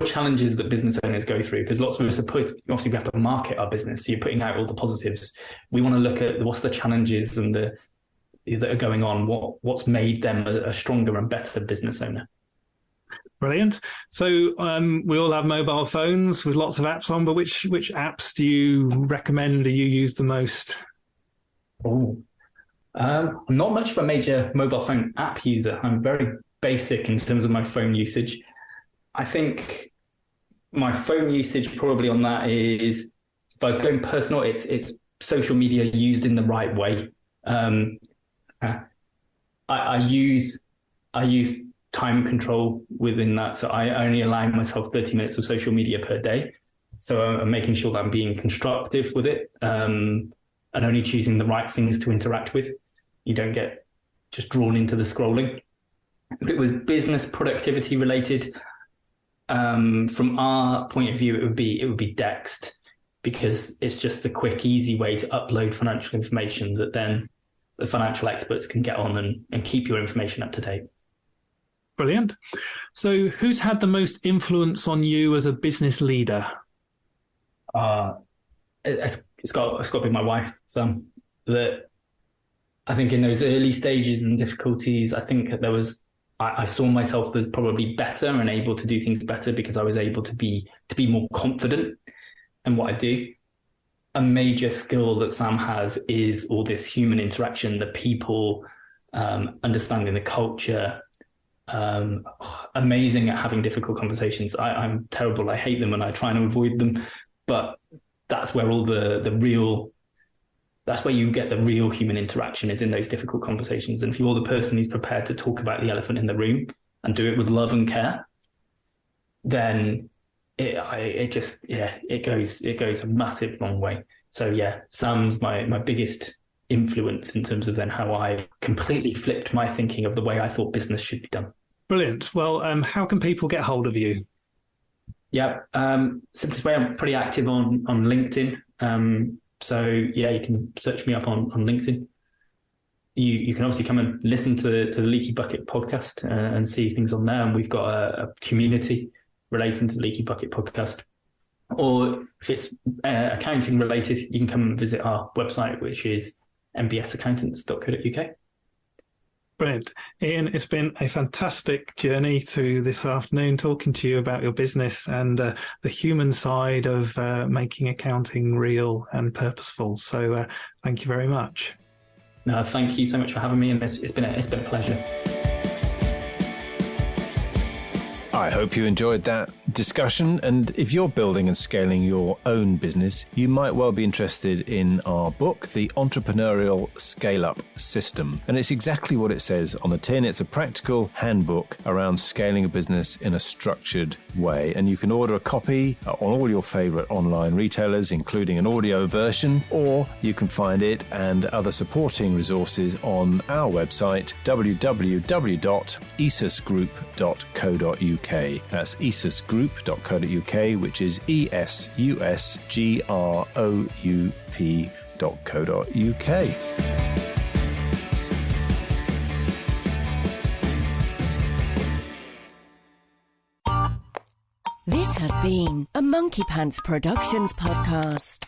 challenges that business owners go through, because lots of us obviously we have to market our business. So you're putting out all the positives. We want to look at what's the challenges and that are going on, what's made them a stronger and better business owner. Brilliant. So we all have mobile phones with lots of apps on, but which apps do you recommend, do you use the most? I'm not much of a major mobile phone app user. I'm very basic in terms of my phone usage. I think my phone usage probably on that is, if I was going personal, it's social media used in the right way. I use time control within that. So I only allow myself 30 minutes of social media per day. So I'm making sure that I'm being constructive with it, and only choosing the right things to interact with. You don't get just drawn into the scrolling. If it was business productivity related, from our point of view, it would be Dext, because it's just the quick, easy way to upload financial information that then the financial experts can get on and keep your information up to date. Brilliant. So who's had the most influence on you as a business leader? It's got to be my wife, Sam. That I think in those early stages and difficulties, I think that I saw myself as probably better and able to do things better because I was able to be more confident in what I do. A major skill that Sam has is all this human interaction, the people, understanding the culture. Amazing at having difficult conversations. I'm terrible. I hate them and I try and avoid them. But that's where all that's where you get the real human interaction, is in those difficult conversations. And if you're the person who's prepared to talk about the elephant in the room and do it with love and care, then it goes a massive long way. So yeah, Sam's my biggest influence in terms of then how I completely flipped my thinking of the way I thought business should be done. Brilliant. Well, how can people get hold of you? Yeah, simplest way, I'm pretty active on LinkedIn. So yeah, you can search me up on LinkedIn. You can obviously come and listen to the Leaky Bucket podcast and see things on there. And we've got a community relating to the Leaky Bucket podcast. Or if it's accounting related, you can come and visit our website, which is mbsaccountants.co.uk. Brilliant. Ian, it's been a fantastic journey to this afternoon, talking to you about your business and the human side of making accounting real and purposeful. So thank you very much. No, thank you so much for having me, and it's been a pleasure. I hope you enjoyed that discussion, and if you're building and scaling your own business, you might well be interested in our book, The Entrepreneurial Scale-Up System. And it's exactly what it says on the tin. It's a practical handbook around scaling a business in a structured way. And you can order a copy on all your favorite online retailers, including an audio version, or you can find it and other supporting resources on our website, www.esusgroup.co.uk. That's esusgroup.co.uk, which is esusgroup.co.uk. This has been a Monkey Pants Productions podcast.